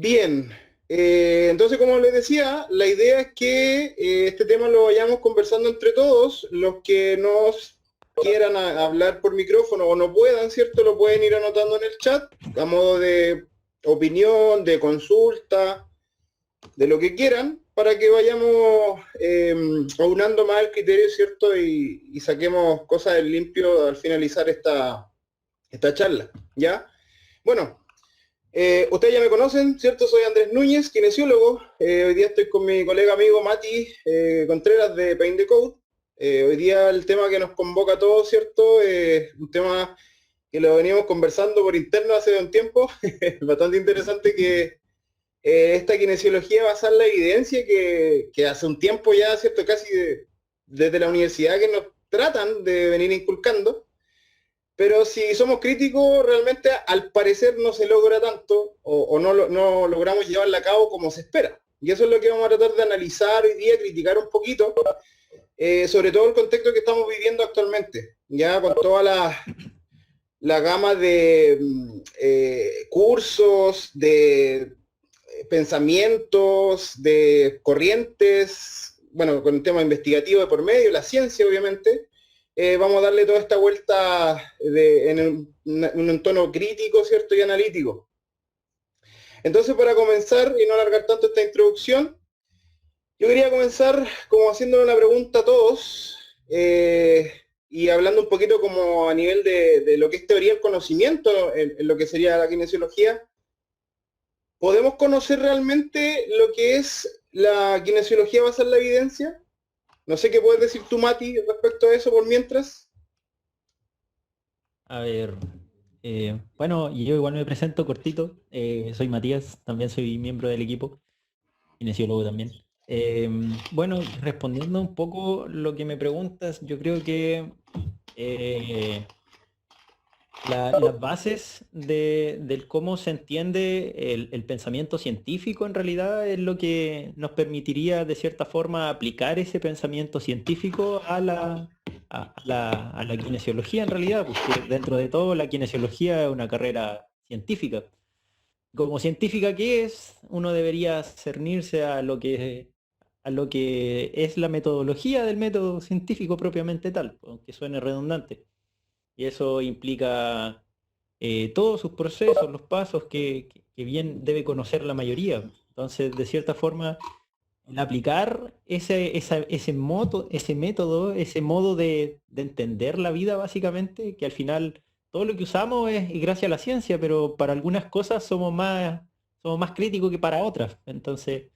Bien, entonces como les decía, la idea es que este tema lo vayamos conversando entre todos. Los que nos quieran hablar por micrófono o no puedan, ¿cierto? Lo pueden ir anotando en el chat a modo de opinión, de consulta, de lo que quieran, para que vayamos aunando más el criterio, ¿cierto? Y saquemos cosas en limpio al finalizar esta charla, ¿ya? Bueno. Ustedes ya me conocen, ¿cierto? Soy Andrés Núñez, kinesiólogo. Hoy día estoy con mi colega amigo Mati Contreras de Paint the Code. Hoy día el tema que nos convoca a todos, ¿cierto? Un tema que lo veníamos conversando por interno hace un tiempo, bastante interesante, que esta kinesiología basada en la evidencia que hace un tiempo ya, ¿cierto? Desde la universidad que nos tratan de venir inculcando. Pero si somos críticos, realmente al parecer no se logra tanto o no logramos llevarla a cabo como se espera. Y eso es lo que vamos a tratar de analizar hoy día, criticar un poquito, sobre todo el contexto que estamos viviendo actualmente, ya con toda la gama de cursos, de pensamientos, de corrientes, bueno, con el tema investigativo de por medio, la ciencia obviamente. Vamos a darle toda esta vuelta en un tono crítico, ¿cierto? Y analítico. Entonces, para comenzar y no alargar tanto esta introducción, yo quería comenzar como haciéndole una pregunta a todos y hablando un poquito como a nivel de lo que es teoría del conocimiento en lo que sería la kinesiología. ¿Podemos conocer realmente lo que es la kinesiología basada en la evidencia? No sé qué puedes decir tú, Mati, respecto a eso por mientras. A ver, bueno, yo igual me presento cortito. Soy Matías, también soy miembro del equipo, kinesiólogo también. Bueno, respondiendo un poco lo que me preguntas, yo creo que eh, las bases del cómo se entiende el pensamiento científico en realidad es lo que nos permitiría de cierta forma aplicar ese pensamiento científico a la kinesiología en realidad, porque dentro de todo la kinesiología es una carrera científica. Como científica que es, uno debería cernirse a lo que es la metodología del método científico propiamente tal, aunque suene redundante. Y eso implica todos sus procesos, los pasos que bien debe conocer la mayoría. Entonces, de cierta forma, el aplicar ese modo de entender la vida, básicamente, que al final todo lo que usamos es gracias a la ciencia, pero para algunas cosas somos más críticos que para otras. Entonces,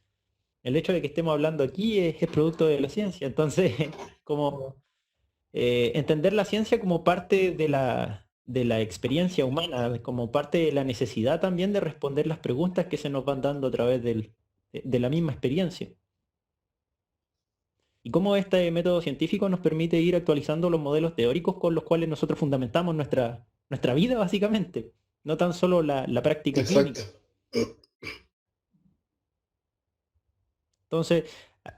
el hecho de que estemos hablando aquí es producto de la ciencia. Entonces, como entender la ciencia como parte de la experiencia humana, como parte de la necesidad también de responder las preguntas que se nos van dando a través de la misma experiencia. Y cómo este método científico nos permite ir actualizando los modelos teóricos con los cuales nosotros fundamentamos nuestra vida, básicamente, no tan solo la práctica Exacto. clínica. Entonces,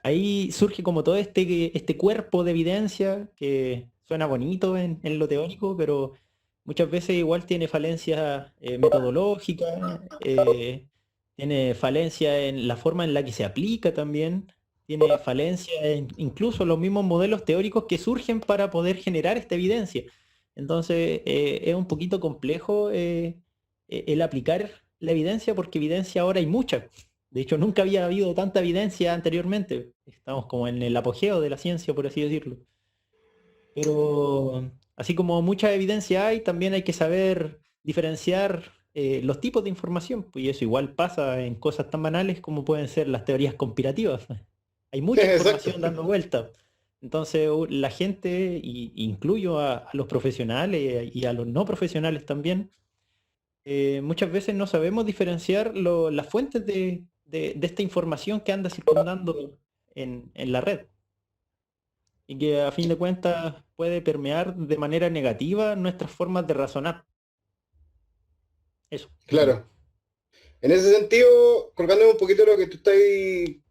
ahí surge como todo este cuerpo de evidencia que suena bonito en lo teórico, pero muchas veces igual tiene falencias metodológicas, tiene falencias en la forma en la que se aplica también, tiene falencias en incluso los mismos modelos teóricos que surgen para poder generar esta evidencia. Entonces, es un poquito complejo el aplicar la evidencia porque evidencia ahora hay mucha. De hecho, nunca había habido tanta evidencia anteriormente. Estamos como en el apogeo de la ciencia, por así decirlo. Pero así como mucha evidencia hay, también hay que saber diferenciar los tipos de información. Pues, y eso igual pasa en cosas tan banales como pueden ser las teorías conspirativas. Hay mucha Exacto. información dando vuelta. Entonces, la gente, y incluyo a los profesionales y a los no profesionales también, muchas veces no sabemos diferenciar las fuentes de esta información que anda circundando en la red y que a fin de cuentas puede permear de manera negativa nuestras formas de razonar. Eso, diría. Claro. En ese sentido, colgándome un poquito de lo que tú estás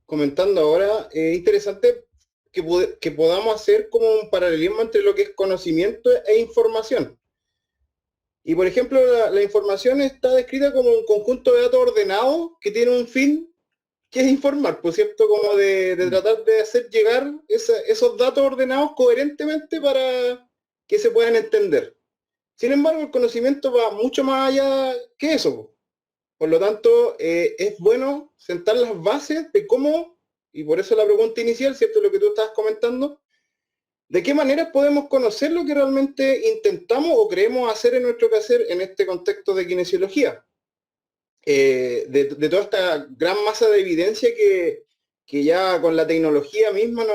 comentando ahora, es interesante que podamos hacer como un paralelismo entre lo que es conocimiento e información. Y por ejemplo, la información está descrita como un conjunto de datos ordenados que tiene un fin que es informar, por cierto, como de tratar de hacer llegar esos datos ordenados coherentemente para que se puedan entender. Sin embargo, el conocimiento va mucho más allá que eso. Por lo tanto, es bueno sentar las bases de cómo, y por eso la pregunta inicial, ¿cierto? Lo que tú estabas comentando, ¿de qué manera podemos conocer lo que realmente intentamos o creemos hacer en nuestro quehacer en este contexto de kinesiología? De toda esta gran masa de evidencia que ya con la tecnología misma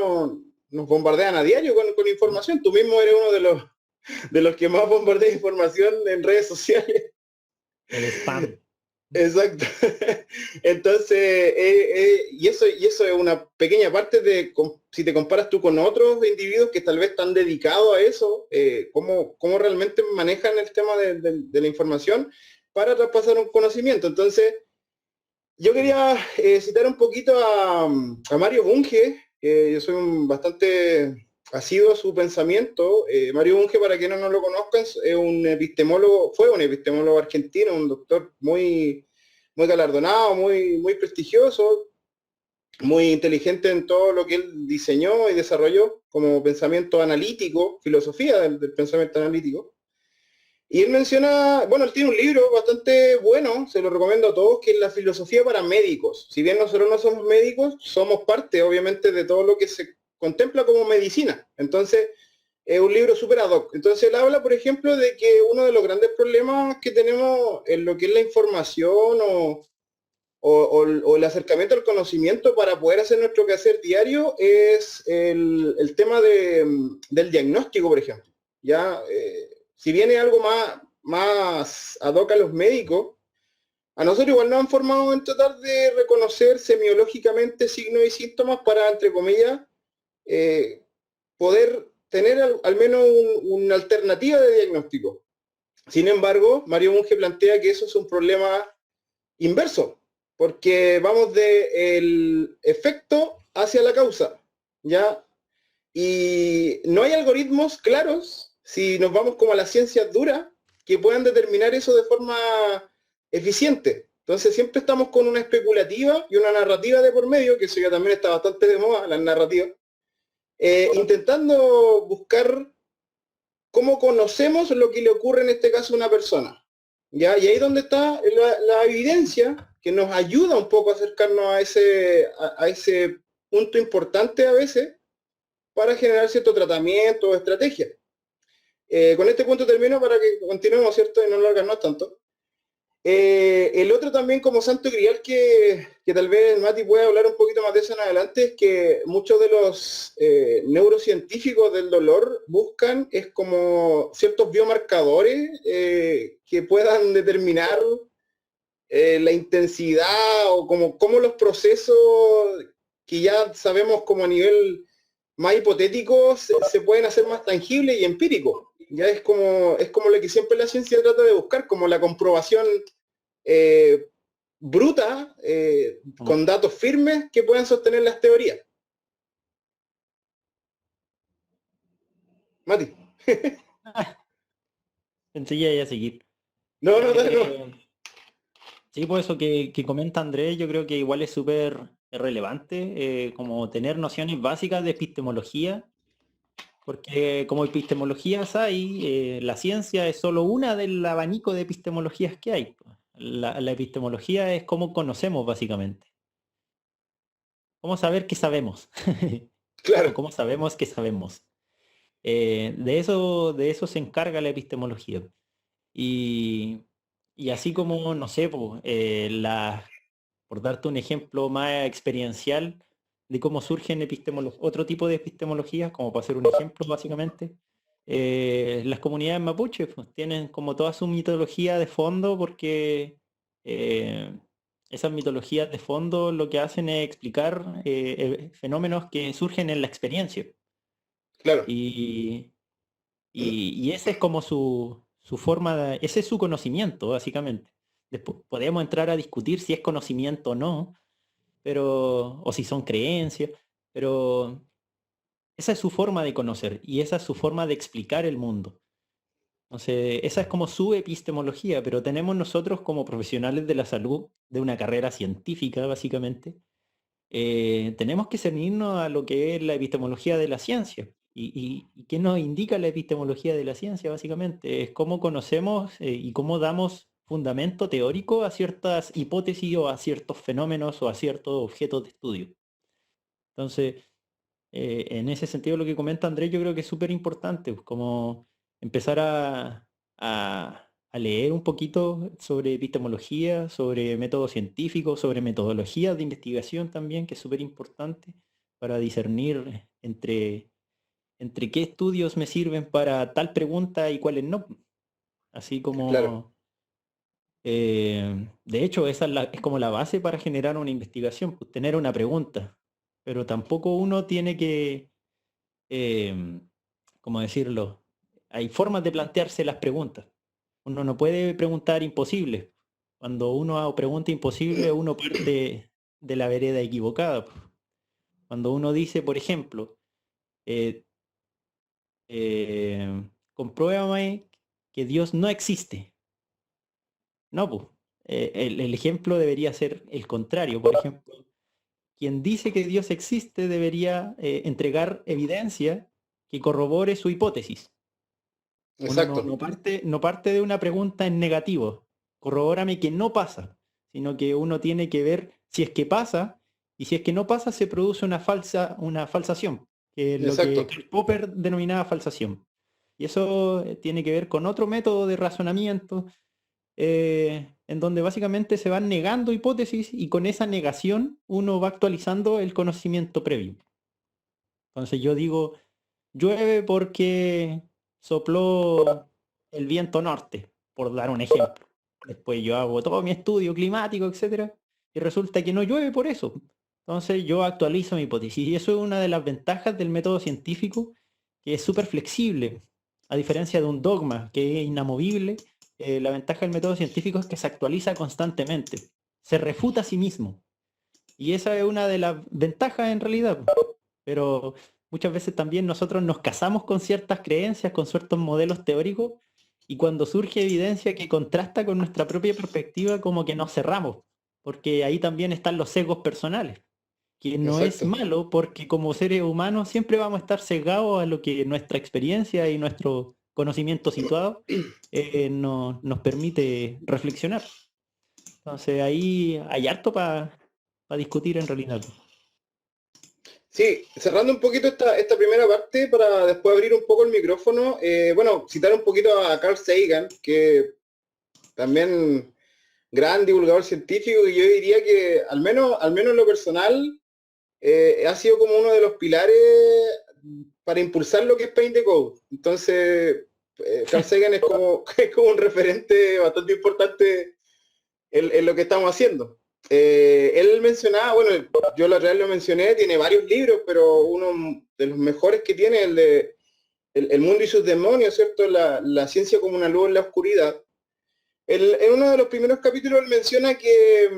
nos bombardean a diario con información. Tú mismo eres uno de los que más bombardea información en redes sociales. El spam. Exacto. Entonces, y eso es una pequeña parte de, si te comparas tú con otros individuos que tal vez están dedicados a eso, cómo realmente manejan el tema de la información para traspasar un conocimiento. Entonces, yo quería citar un poquito a Mario Bunge, que yo soy bastante asiduo a su pensamiento. Mario Bunge, para quienes no lo conozcan, es un epistemólogo, fue un epistemólogo argentino, un doctor muy galardonado, muy prestigioso, muy inteligente en todo lo que él diseñó y desarrolló como pensamiento analítico, filosofía del pensamiento analítico. Y él menciona, bueno, él tiene un libro bastante bueno, se lo recomiendo a todos, que es La filosofía para médicos. Si bien nosotros no somos médicos, somos parte, obviamente, de todo lo que se contempla como medicina. Entonces, es un libro súper ad hoc. Entonces, él habla, por ejemplo, de que uno de los grandes problemas que tenemos en lo que es la información o el acercamiento al conocimiento para poder hacer nuestro quehacer diario es el tema del diagnóstico, por ejemplo. Ya, si viene algo más ad hoc a los médicos, a nosotros igual nos han formado en tratar de reconocer semiológicamente signos y síntomas para, entre comillas, eh, poder tener al menos una alternativa de diagnóstico. Sin embargo, Mario Bunge plantea que eso es un problema inverso, porque vamos del efecto hacia la causa, ¿ya? Y no hay algoritmos claros, si nos vamos como a las ciencias duras, que puedan determinar eso de forma eficiente. Entonces siempre estamos con una especulativa y una narrativa de por medio, que eso ya también está bastante de moda, las narrativas, intentando buscar cómo conocemos lo que le ocurre en este caso a una persona. ¿Ya? Y ahí es donde está la evidencia que nos ayuda un poco a acercarnos a ese punto importante a veces para generar cierto tratamiento o estrategia. Con este punto termino para que continuemos, ¿cierto? Y no alargarnos tanto. El otro también como santo grial que tal vez Mati pueda hablar un poquito más de eso en adelante es que muchos de los neurocientíficos del dolor buscan es como ciertos biomarcadores que puedan determinar la intensidad o como los procesos que ya sabemos como a nivel más hipotético se pueden hacer más tangibles y empíricos. Ya es como lo que siempre la ciencia trata de buscar, como la comprobación eh, bruta, con datos firmes que puedan sostener las teorías. Mati. Enseguida a seguir. No, no, no. Sí, pues eso que comenta Andrés, yo creo que igual es súper relevante, como tener nociones básicas de epistemología, porque como epistemologías hay, la ciencia es solo una del abanico de epistemologías que hay. La epistemología es cómo conocemos básicamente. Cómo saber que sabemos. O Claro. cómo sabemos que sabemos. De eso se encarga la epistemología. Y, y así como, no sé, pues, por darte un ejemplo más experiencial de cómo surgen otro tipo de epistemologías, como para hacer un ejemplo básicamente, las comunidades mapuches pues, tienen como toda su mitología de fondo porque eh, esas mitologías de fondo lo que hacen es explicar fenómenos que surgen en la experiencia. Claro. Y, y ese es como su forma ese es su conocimiento, básicamente. Después podemos entrar a discutir si es conocimiento o no, o si son creencias, pero esa es su forma de conocer y esa es su forma de explicar el mundo. Entonces, esa es como su epistemología, pero tenemos nosotros como profesionales de la salud, de una carrera científica básicamente, tenemos que ceñirnos a lo que es la epistemología de la ciencia. ¿Y qué nos indica la epistemología de la ciencia básicamente? Es cómo conocemos y cómo damos fundamento teórico a ciertas hipótesis o a ciertos fenómenos o a ciertos objetos de estudio. Entonces, en ese sentido lo que comenta Andrés yo creo que es súper importante, pues, como empezar a leer un poquito sobre epistemología, sobre métodos científicos, sobre metodologías de investigación también, que es súper importante para discernir entre qué estudios me sirven para tal pregunta y cuáles no. Así Claro, como, de hecho, esa es como la base para generar una investigación, pues, tener una pregunta. Pero tampoco uno tiene que ¿cómo decirlo? Hay formas de plantearse las preguntas. Uno no puede preguntar imposibles. Cuando uno pregunta imposible, uno parte de la vereda equivocada. Cuando uno dice, por ejemplo, eh, compruébame que Dios no existe. No, pues. El ejemplo debería ser el contrario. Por ejemplo, quien dice que Dios existe debería entregar evidencia que corrobore su hipótesis. Uno exacto, no parte de una pregunta en negativo. Corrobórame que no pasa, sino que uno tiene que ver si es que pasa, y si es que no pasa, se produce una falsación, que es lo que exacto, Karl Popper denominaba falsación. Y eso tiene que ver con otro método de razonamiento, en donde básicamente se van negando hipótesis y con esa negación uno va actualizando el conocimiento previo. Entonces yo digo, llueve porque sopló el viento norte, por dar un ejemplo. Después yo hago todo mi estudio climático, etcétera, y resulta que no llueve por eso. Entonces yo actualizo mi hipótesis. Y eso es una de las ventajas del método científico, que es súper flexible. A diferencia de un dogma que es inamovible, la ventaja del método científico es que se actualiza constantemente. Se refuta a sí mismo. Y esa es una de las ventajas en realidad. Pero muchas veces también nosotros nos casamos con ciertas creencias, con ciertos modelos teóricos, y cuando surge evidencia que contrasta con nuestra propia perspectiva, como que nos cerramos, porque ahí también están los sesgos personales, que no es exacto. malo, porque como seres humanos siempre vamos a estar sesgados a lo que nuestra experiencia y nuestro conocimiento situado nos permite reflexionar. Entonces ahí hay harto para discutir en realidad. Sí, cerrando un poquito esta primera parte para después abrir un poco el micrófono, bueno, citar un poquito a Carl Sagan, que también gran divulgador científico, y yo diría que al menos en lo personal, ha sido como uno de los pilares para impulsar lo que es Paint the Code. Entonces, Carl Sagan es como, es como un referente bastante importante en lo que estamos haciendo. Él mencionaba, bueno, yo la real lo mencioné, tiene varios libros, pero uno de los mejores que tiene es el de el mundo y sus demonios, ¿cierto? La ciencia como una luz en la oscuridad. En uno de los primeros capítulos él menciona que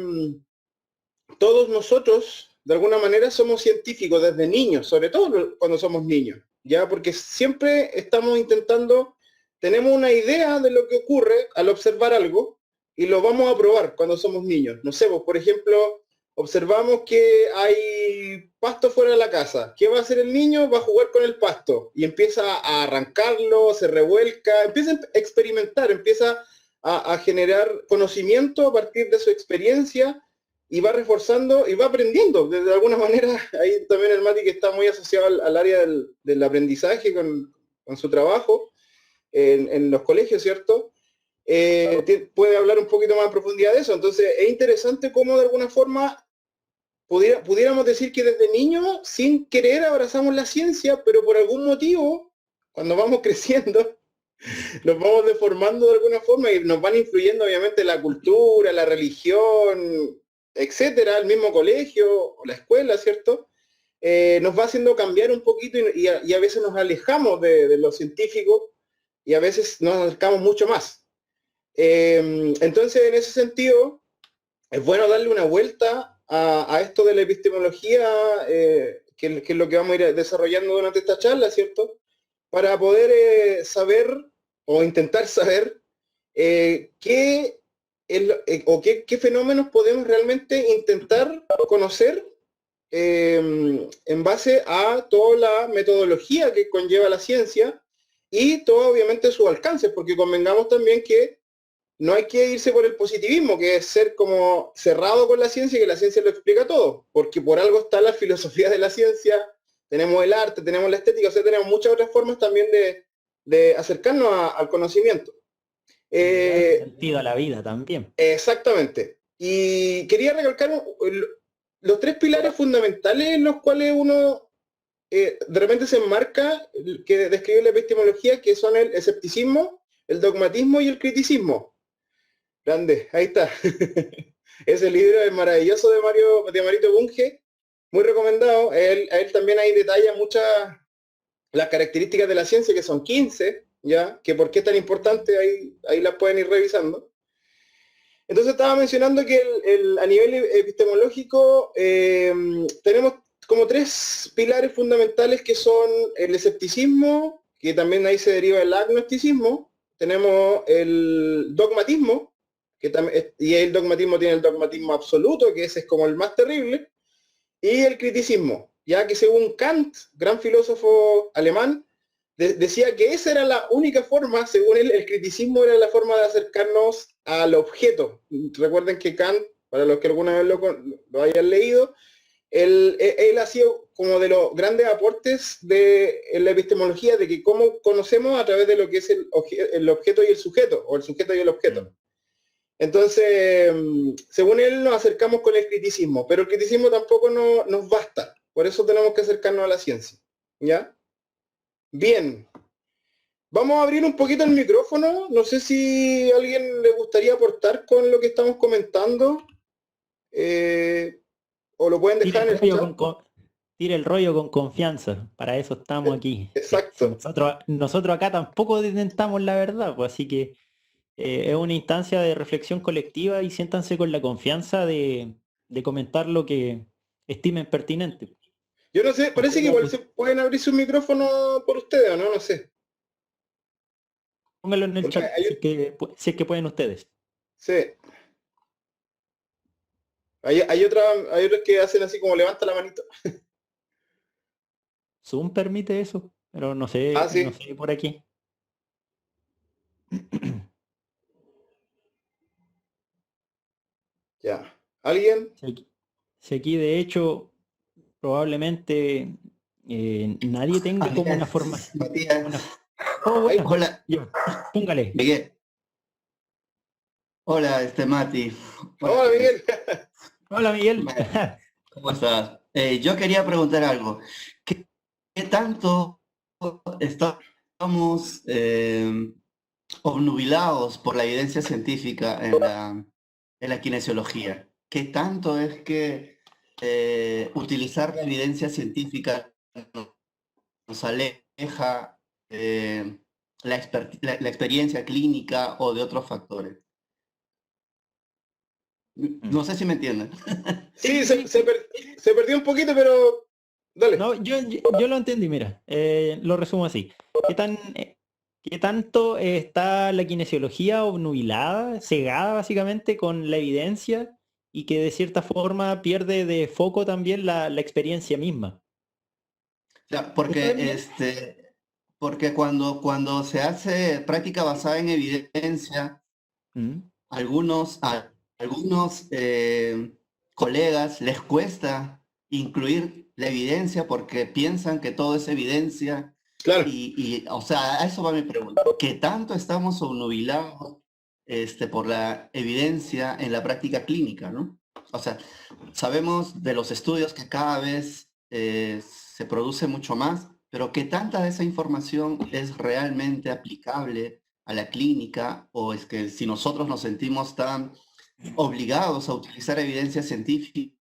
todos nosotros, de alguna manera, somos científicos desde niños, sobre todo cuando somos niños, ¿ya? Porque siempre estamos intentando, tenemos una idea de lo que ocurre al observar algo y lo vamos a probar cuando somos niños. No sé, pues, por ejemplo, observamos que hay pasto fuera de la casa. ¿Qué va a hacer el niño? Va a jugar con el pasto y empieza a arrancarlo, se revuelca, empieza a experimentar, empieza a generar conocimiento a partir de su experiencia y va reforzando y va aprendiendo. De alguna manera, ahí también el Mati que está muy asociado al área del aprendizaje con su trabajo en los colegios, ¿cierto? Puede hablar un poquito más en profundidad de eso. Entonces, es interesante cómo de alguna forma pudiéramos decir que desde niños, sin querer, abrazamos la ciencia, pero por algún motivo, cuando vamos creciendo, nos vamos deformando de alguna forma y nos van influyendo obviamente la cultura, la religión, etcétera, el mismo colegio o la escuela, ¿cierto? Nos va haciendo cambiar un poquito y a veces nos alejamos de lo científico y a veces nos acercamos mucho más. Entonces, en ese sentido, es bueno darle una vuelta a esto de la epistemología, que es lo que vamos a ir desarrollando durante esta charla, ¿cierto? Para poder saber o intentar saber qué, qué fenómenos podemos realmente intentar conocer en base a toda la metodología que conlleva la ciencia y todo obviamente sus alcances, porque convengamos también que no hay que irse por el positivismo, que es ser como cerrado con la ciencia y que la ciencia lo explica todo, porque por algo está la filosofía de la ciencia, tenemos el arte, tenemos la estética, o sea, tenemos muchas otras formas también de acercarnos al conocimiento. Y darle sentido a la vida también. Exactamente. Y quería recalcar los tres pilares fundamentales en los cuales uno de repente se enmarca, que describe la epistemología, que son el escepticismo, el dogmatismo y el criticismo. Grande, ahí está. Ese libro es maravilloso de Marito Bunge, muy recomendado. A él también ahí detalla muchas las características de la ciencia, que son 15, ya, que por qué es tan importante, ahí las pueden ir revisando. Entonces estaba mencionando que a nivel epistemológico tenemos como tres pilares fundamentales que son el escepticismo, que también ahí se deriva el agnosticismo, tenemos el dogmatismo, y el dogmatismo tiene el dogmatismo absoluto, que ese es como el más terrible, y el criticismo, ya que según Kant, gran filósofo alemán, decía que esa era la única forma, según él, el criticismo era la forma de acercarnos al objeto. Recuerden que Kant, para los que alguna vez lo hayan leído, él ha sido como de los grandes aportes de la epistemología, de que cómo conocemos a través de lo que es el objeto y el sujeto, o el sujeto y el objeto. Entonces, según él, nos acercamos con el criticismo, pero el criticismo tampoco nos basta, por eso tenemos que acercarnos a la ciencia. ¿Ya? Bien, vamos a abrir un poquito el micrófono. No sé si a alguien le gustaría aportar con lo que estamos comentando. O lo pueden Tire dejar el en el rollo chat. tire el rollo con confianza, para eso estamos aquí. Si Exacto. nosotros acá tampoco intentamos la verdad, pues así que es una instancia de reflexión colectiva y siéntanse con la confianza de comentar lo que estimen pertinente. Yo no sé, parece que igual se pueden abrir su micrófono por ustedes, ¿o no? No sé. Pónganlo en el Porque chat si es que pueden ustedes. sí. Hay otros que hacen así como levanta la manito. Zoom permite eso, pero no Ah, no sí. sé por aquí. Ya. ¿Alguien? Si aquí de hecho probablemente nadie tenga como una forma. Matías, Oh, bueno, hola, póngale. Miguel. Hola, Mati. Hola, Miguel. Hola, Miguel. ¿Cómo estás? Yo quería preguntar algo. ¿Qué tanto estamos obnubilados por la evidencia científica en la kinesiología? ¿Qué tanto es que utilizar la evidencia científica nos aleja la experiencia clínica o de otros factores? No sé si me entienden. Sí, se perdió un poquito, pero dale. No, yo lo entendí, mira, lo resumo así. ¿Qué tanto está la kinesiología obnubilada, cegada básicamente con la evidencia y que de cierta forma pierde de foco también la experiencia misma? O sea, ¿Eso es, porque, Miguel? porque cuando se hace práctica basada en evidencia, Mm. algunos colegas les cuesta incluir la evidencia porque piensan que todo es evidencia Claro. o sea, a eso va mi pregunta. ¿Qué tanto estamos obnubilados por la evidencia en la práctica clínica, ¿no? O sea, sabemos de los estudios que cada vez se produce mucho más, pero ¿qué tanta de esa información es realmente aplicable a la clínica? ¿O es que si nosotros nos sentimos tan obligados a utilizar evidencia científica,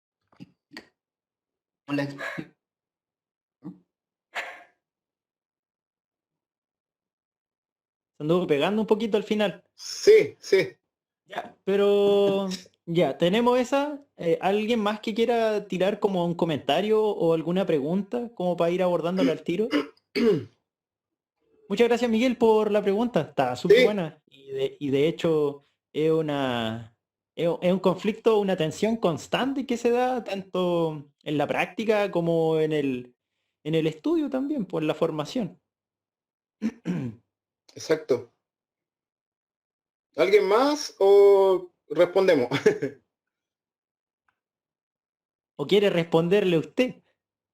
Se anduvo pegando un poquito al final. Sí, sí. Ya, pero ya, tenemos esa. ¿Alguien más que quiera tirar como un comentario o alguna pregunta como para ir abordándolo al tiro? Muchas gracias, Miguel, por la pregunta. Está súper buena. Y de hecho es es un conflicto, una tensión constante que se da tanto en la práctica como en el estudio también, por la formación. Exacto. ¿Alguien más o respondemos? ¿O quiere responderle usted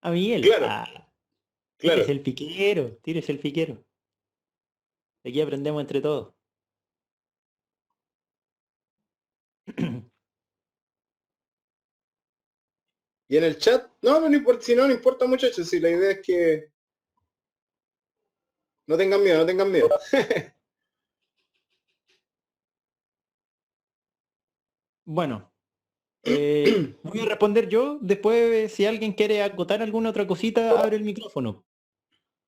a Miguel? Claro, Ah, tírese claro. el piquero, tírese el piquero. De aquí aprendemos entre todos. ¿Y en el chat? No, no importa, si no, no importa, muchachos, si la idea es que no tengan miedo, no tengan miedo. Bueno, voy a responder yo. Después, si alguien quiere acotar alguna otra cosita, abre el micrófono.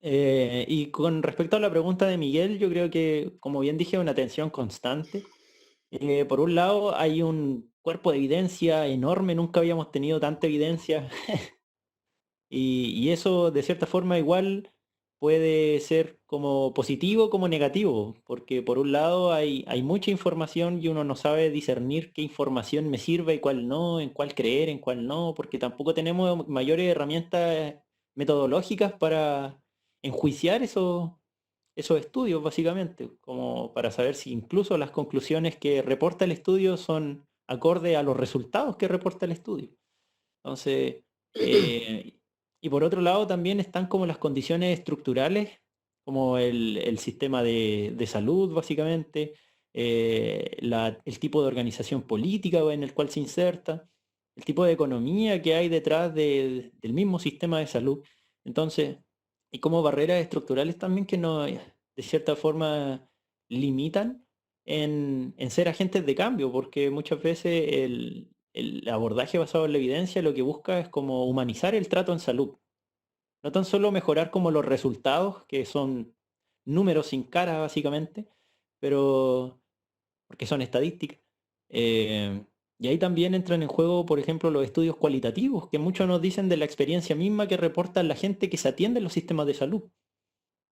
Y con respecto a la pregunta de Miguel, yo creo que, como bien dije, una tensión constante. Por un lado, hay un cuerpo de evidencia enorme, nunca habíamos tenido tanta evidencia. Y eso, de cierta forma, igual puede ser como positivo como negativo, porque por un lado hay mucha información y uno no sabe discernir qué información me sirve y cuál no, en cuál creer, en cuál no, porque tampoco tenemos mayores herramientas metodológicas para enjuiciar esos estudios, básicamente, como para saber si incluso las conclusiones que reporta el estudio son acorde a los resultados que reporta el estudio. Entonces, y por otro lado también están como las condiciones estructurales, como el sistema de salud, básicamente, el tipo de organización política en el cual se inserta, el tipo de economía que hay detrás del mismo sistema de salud. Entonces, y como barreras estructurales también que no, de cierta forma, limitan en ser agentes de cambio, porque muchas veces el abordaje basado en la evidencia lo que busca es como humanizar el trato en salud. No tan solo mejorar como los resultados, que son números sin cara básicamente, pero porque son estadísticas. Eh, y ahí también entran en juego, por ejemplo, los estudios cualitativos, que muchos nos dicen de la experiencia misma que reporta la gente que se atiende en los sistemas de salud.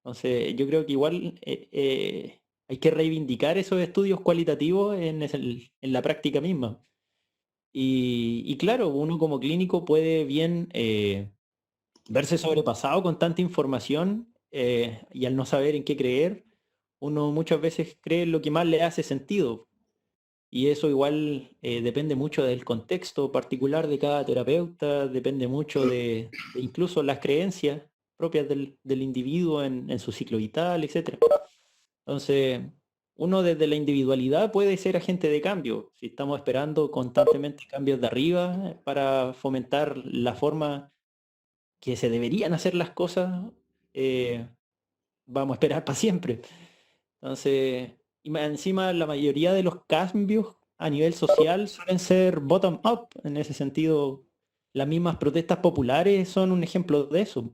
Entonces, yo creo que igual hay que reivindicar esos estudios cualitativos en la práctica misma. Y claro, uno como clínico puede bien verse sobrepasado con tanta información y al no saber en qué creer, uno muchas veces cree lo que más le hace sentido. Y eso igual depende mucho del contexto particular de cada terapeuta, depende mucho de incluso las creencias propias del individuo en su ciclo vital, etc. Entonces, uno desde la individualidad puede ser agente de cambio. Si estamos esperando constantemente cambios de arriba para fomentar la forma que se deberían hacer las cosas, eh, vamos a esperar para siempre. Entonces, y más encima la mayoría de los cambios a nivel social suelen ser bottom-up. En ese sentido, las mismas protestas populares son un ejemplo de eso,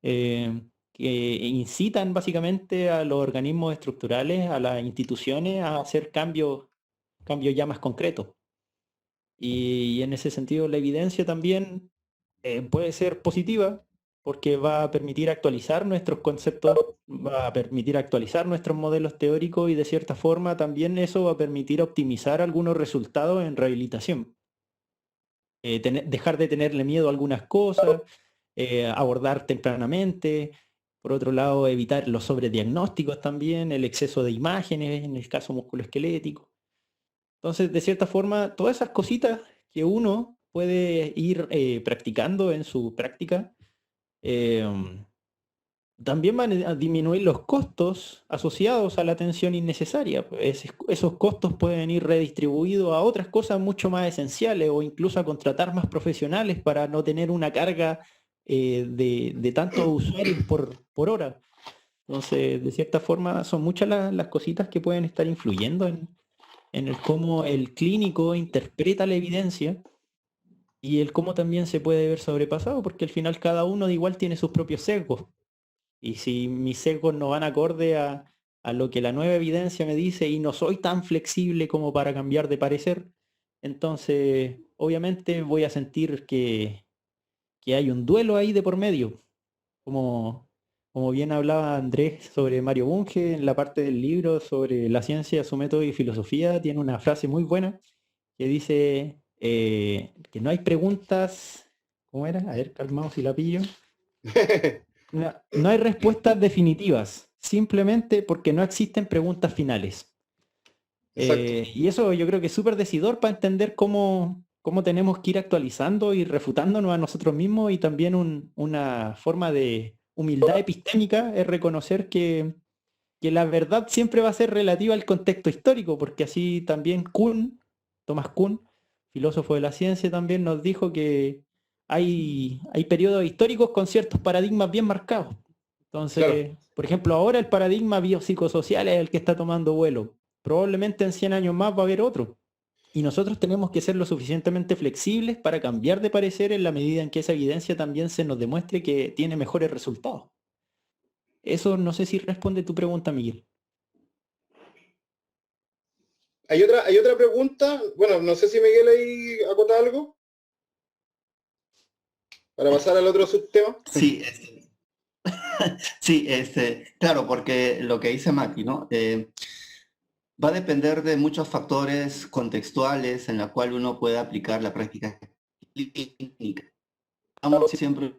que incitan básicamente a los organismos estructurales, a las instituciones, a hacer cambios ya más concretos. Y en ese sentido, la evidencia también puede ser positiva porque va a permitir actualizar nuestros conceptos, va a permitir actualizar nuestros modelos teóricos y de cierta forma también eso va a permitir optimizar algunos resultados en rehabilitación. Dejar de tenerle miedo a algunas cosas, abordar tempranamente, por otro lado evitar los sobrediagnósticos también, el exceso de imágenes en el caso musculoesquelético. Entonces, de cierta forma, todas esas cositas que uno puede ir practicando en su práctica, también van a disminuir los costos asociados a la atención innecesaria. Pues, esos costos pueden ir redistribuidos a otras cosas mucho más esenciales o incluso a contratar más profesionales para no tener una carga de tantos usuarios por hora. Entonces, de cierta forma, son muchas las cositas que pueden estar influyendo en el cómo el clínico interpreta la evidencia y el cómo también se puede ver sobrepasado, porque al final cada uno igual tiene sus propios sesgos. Y si mis sesgos no van acorde a lo que la nueva evidencia me dice y no soy tan flexible como para cambiar de parecer, entonces obviamente voy a sentir que hay un duelo ahí de por medio, como, como bien hablaba Andrés sobre Mario Bunge, en la parte del libro sobre la ciencia, su método y filosofía, tiene una frase muy buena que dice que no hay preguntas, ¿cómo era? A ver, calmado si la pillo. No hay respuestas definitivas, simplemente porque no existen preguntas finales. Exacto. Y eso yo creo que es súper decidor para entender cómo tenemos que ir actualizando y refutándonos a nosotros mismos, y también una forma de humildad epistémica es reconocer que la verdad siempre va a ser relativa al contexto histórico, porque así también Thomas Kuhn, filósofo de la ciencia, también nos dijo que hay periodos históricos con ciertos paradigmas bien marcados. Claro. Entonces, por ejemplo, ahora el paradigma biopsicosocial es el que está tomando vuelo. Probablemente en 100 años más va a haber otro. Y nosotros tenemos que ser lo suficientemente flexibles para cambiar de parecer en la medida en que esa evidencia también se nos demuestre que tiene mejores resultados. Eso no sé si responde tu pregunta, Miguel. Hay otra pregunta. Bueno, no sé si Miguel ahí acota algo para pasar al otro subtema. Sí, sí, claro, porque lo que dice Mati, ¿no? Va a depender de muchos factores contextuales en la cual uno puede aplicar la práctica clínica. Vamos siempre a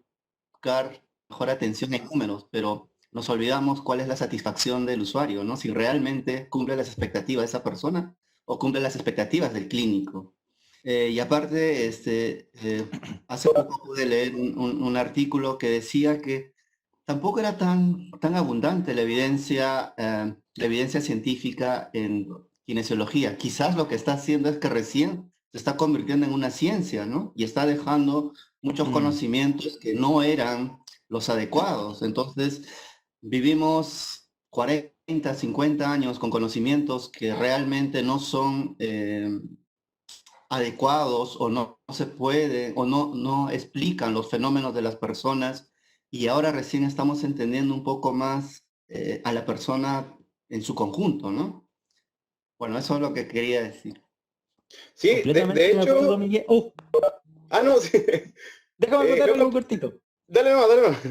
buscar mejor atención en números, pero nos olvidamos cuál es la satisfacción del usuario, ¿no? Si realmente cumple las expectativas de esa persona o cumple las expectativas del clínico. Y aparte, hace poco pude leer un artículo que decía que tampoco era tan abundante la evidencia científica en kinesiología. Quizás lo que está haciendo es que recién se está convirtiendo en una ciencia, ¿no? Y está dejando muchos conocimientos que no eran los adecuados. Entonces, vivimos 40, 50 años con conocimientos que realmente no son adecuados o no se puede o no explican los fenómenos de las personas, y ahora recién estamos entendiendo un poco más a la persona en su conjunto, ¿no? Bueno, eso es lo que quería decir. Sí, de Completamente de acuerdo, hecho. Miguel. Oh, No, sí. déjame acotar No, algo cortito. dale nomás, dale nomás.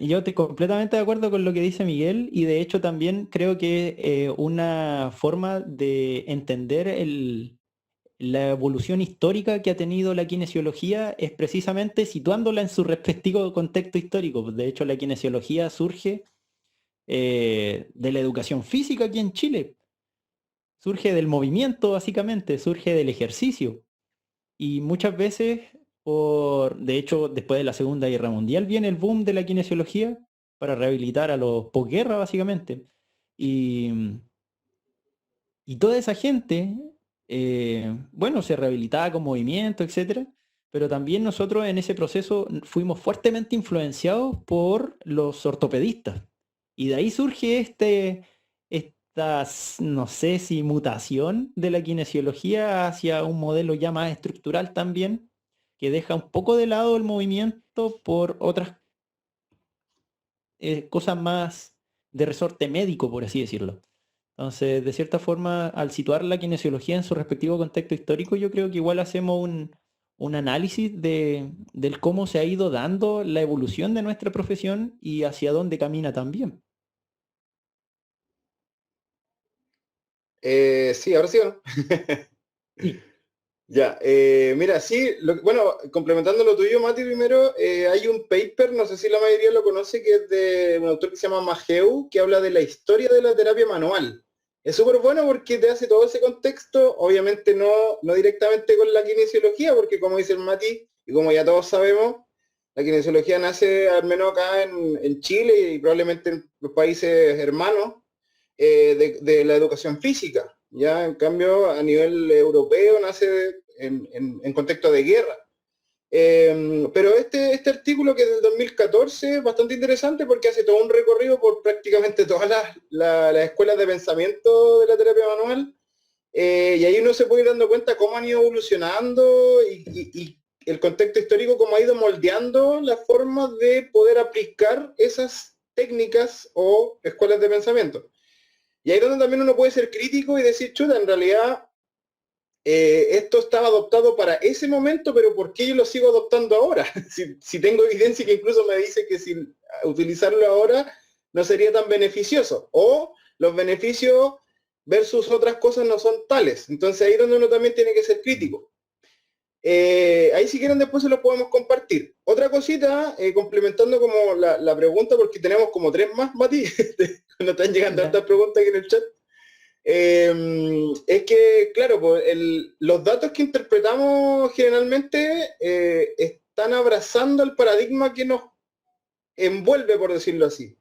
Yo estoy completamente de acuerdo con lo que dice Miguel, y de hecho también creo que una forma de entender la evolución histórica que ha tenido la kinesiología es precisamente situándola en su respectivo contexto histórico. De hecho, la kinesiología surge de la educación física aquí en Chile, surge del movimiento básicamente, surge del ejercicio. Y muchas veces, de hecho, después de la Segunda Guerra Mundial viene el boom de la kinesiología para rehabilitar a los posguerra básicamente. Y, y toda esa gente, bueno, se rehabilitaba con movimiento, etcétera, pero también nosotros en ese proceso fuimos fuertemente influenciados por los ortopedistas. Y de ahí surge esta, no sé si mutación de la kinesiología hacia un modelo ya más estructural también, que deja un poco de lado el movimiento por otras cosas más de resorte médico, por así decirlo. Entonces, de cierta forma, al situar la kinesiología en su respectivo contexto histórico, yo creo que igual hacemos un análisis del cómo se ha ido dando la evolución de nuestra profesión y hacia dónde camina también. Sí, ahora sí o no. Sí. Ya, mira, sí, bueno, complementando lo tuyo, Mati, primero, hay un paper, no sé si la mayoría lo conoce, que es de un autor que se llama Mageu, que habla de la historia de la terapia manual. Es súper bueno porque te hace todo ese contexto, obviamente no directamente con la kinesiología, porque como dice el Mati, y como ya todos sabemos, la kinesiología nace al menos acá en Chile y probablemente en los países hermanos, de la educación física. Ya, en cambio, a nivel europeo nace en contexto de guerra. Pero este artículo, que es del 2014, es bastante interesante porque hace todo un recorrido por prácticamente todas las escuelas de pensamiento de la terapia manual. Y ahí uno se puede ir dando cuenta cómo han ido evolucionando y el contexto histórico, cómo ha ido moldeando las formas de poder aplicar esas técnicas o escuelas de pensamiento. Y ahí es donde también uno puede ser crítico y decir, chuta, en realidad esto estaba adoptado para ese momento, pero ¿por qué yo lo sigo adoptando ahora? Si tengo evidencia que incluso me dice que si utilizarlo ahora no sería tan beneficioso, o los beneficios versus otras cosas no son tales. Entonces ahí es donde uno también tiene que ser crítico. Ahí si quieren después se lo podemos compartir. Otra cosita, complementando como la pregunta, porque tenemos como 3 más, Mati, nos están llegando Ya. hartas preguntas aquí en el chat. Es que, claro, pues, los datos que interpretamos generalmente están abrazando el paradigma que nos envuelve, por decirlo así.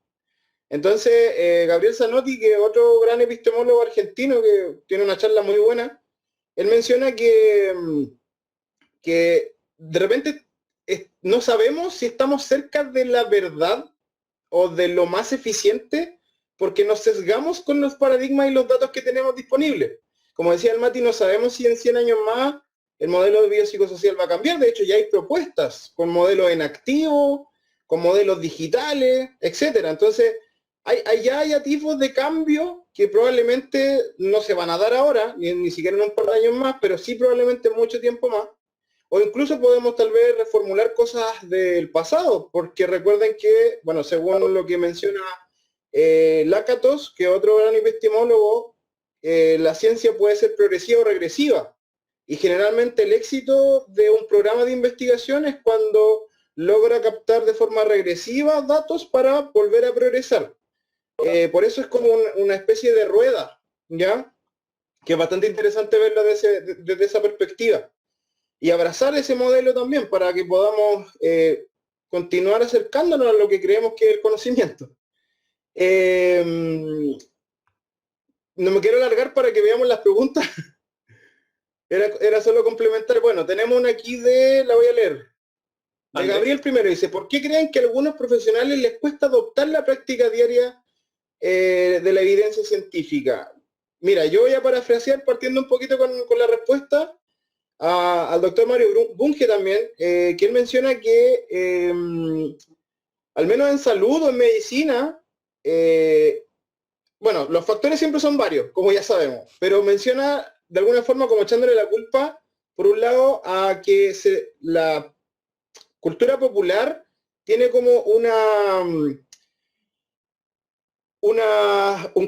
Entonces, Gabriel Zanotti, que es otro gran epistemólogo argentino que tiene una charla muy buena, él menciona que de repente no sabemos si estamos cerca de la verdad o de lo más eficiente porque nos sesgamos con los paradigmas y los datos que tenemos disponibles. Como decía el Mati, no sabemos si en 100 años más el modelo de biopsicosocial va a cambiar. De hecho, ya hay propuestas con modelos en activo, con modelos digitales, etcétera. Entonces, ya hay atisbos de cambio que probablemente no se van a dar ahora, ni siquiera en un par de años más, pero sí probablemente mucho tiempo más. O incluso podemos tal vez reformular cosas del pasado, porque recuerden que, bueno, según lo que menciona Lakatos, que otro gran epistemólogo, la ciencia puede ser progresiva o regresiva. Y generalmente el éxito de un programa de investigación es cuando logra captar de forma regresiva datos para volver a progresar. Por eso es como una especie de rueda, ¿ya? Que es bastante interesante verlo desde esa perspectiva y abrazar ese modelo también para que podamos continuar acercándonos a lo que creemos que es el conocimiento. No me quiero alargar para que veamos las preguntas. Era solo complementar. Bueno, tenemos una aquí la voy a leer. De Andrés. Gabriel primero dice, ¿por qué creen que a algunos profesionales les cuesta adoptar la práctica diaria de la evidencia científica? Mira, yo voy a parafrasear partiendo un poquito con la respuesta al doctor Mario Bunge también, que él menciona que al menos en salud o en medicina, bueno, los factores siempre son varios, como ya sabemos, pero menciona de alguna forma como echándole la culpa, por un lado, a que la cultura popular tiene como un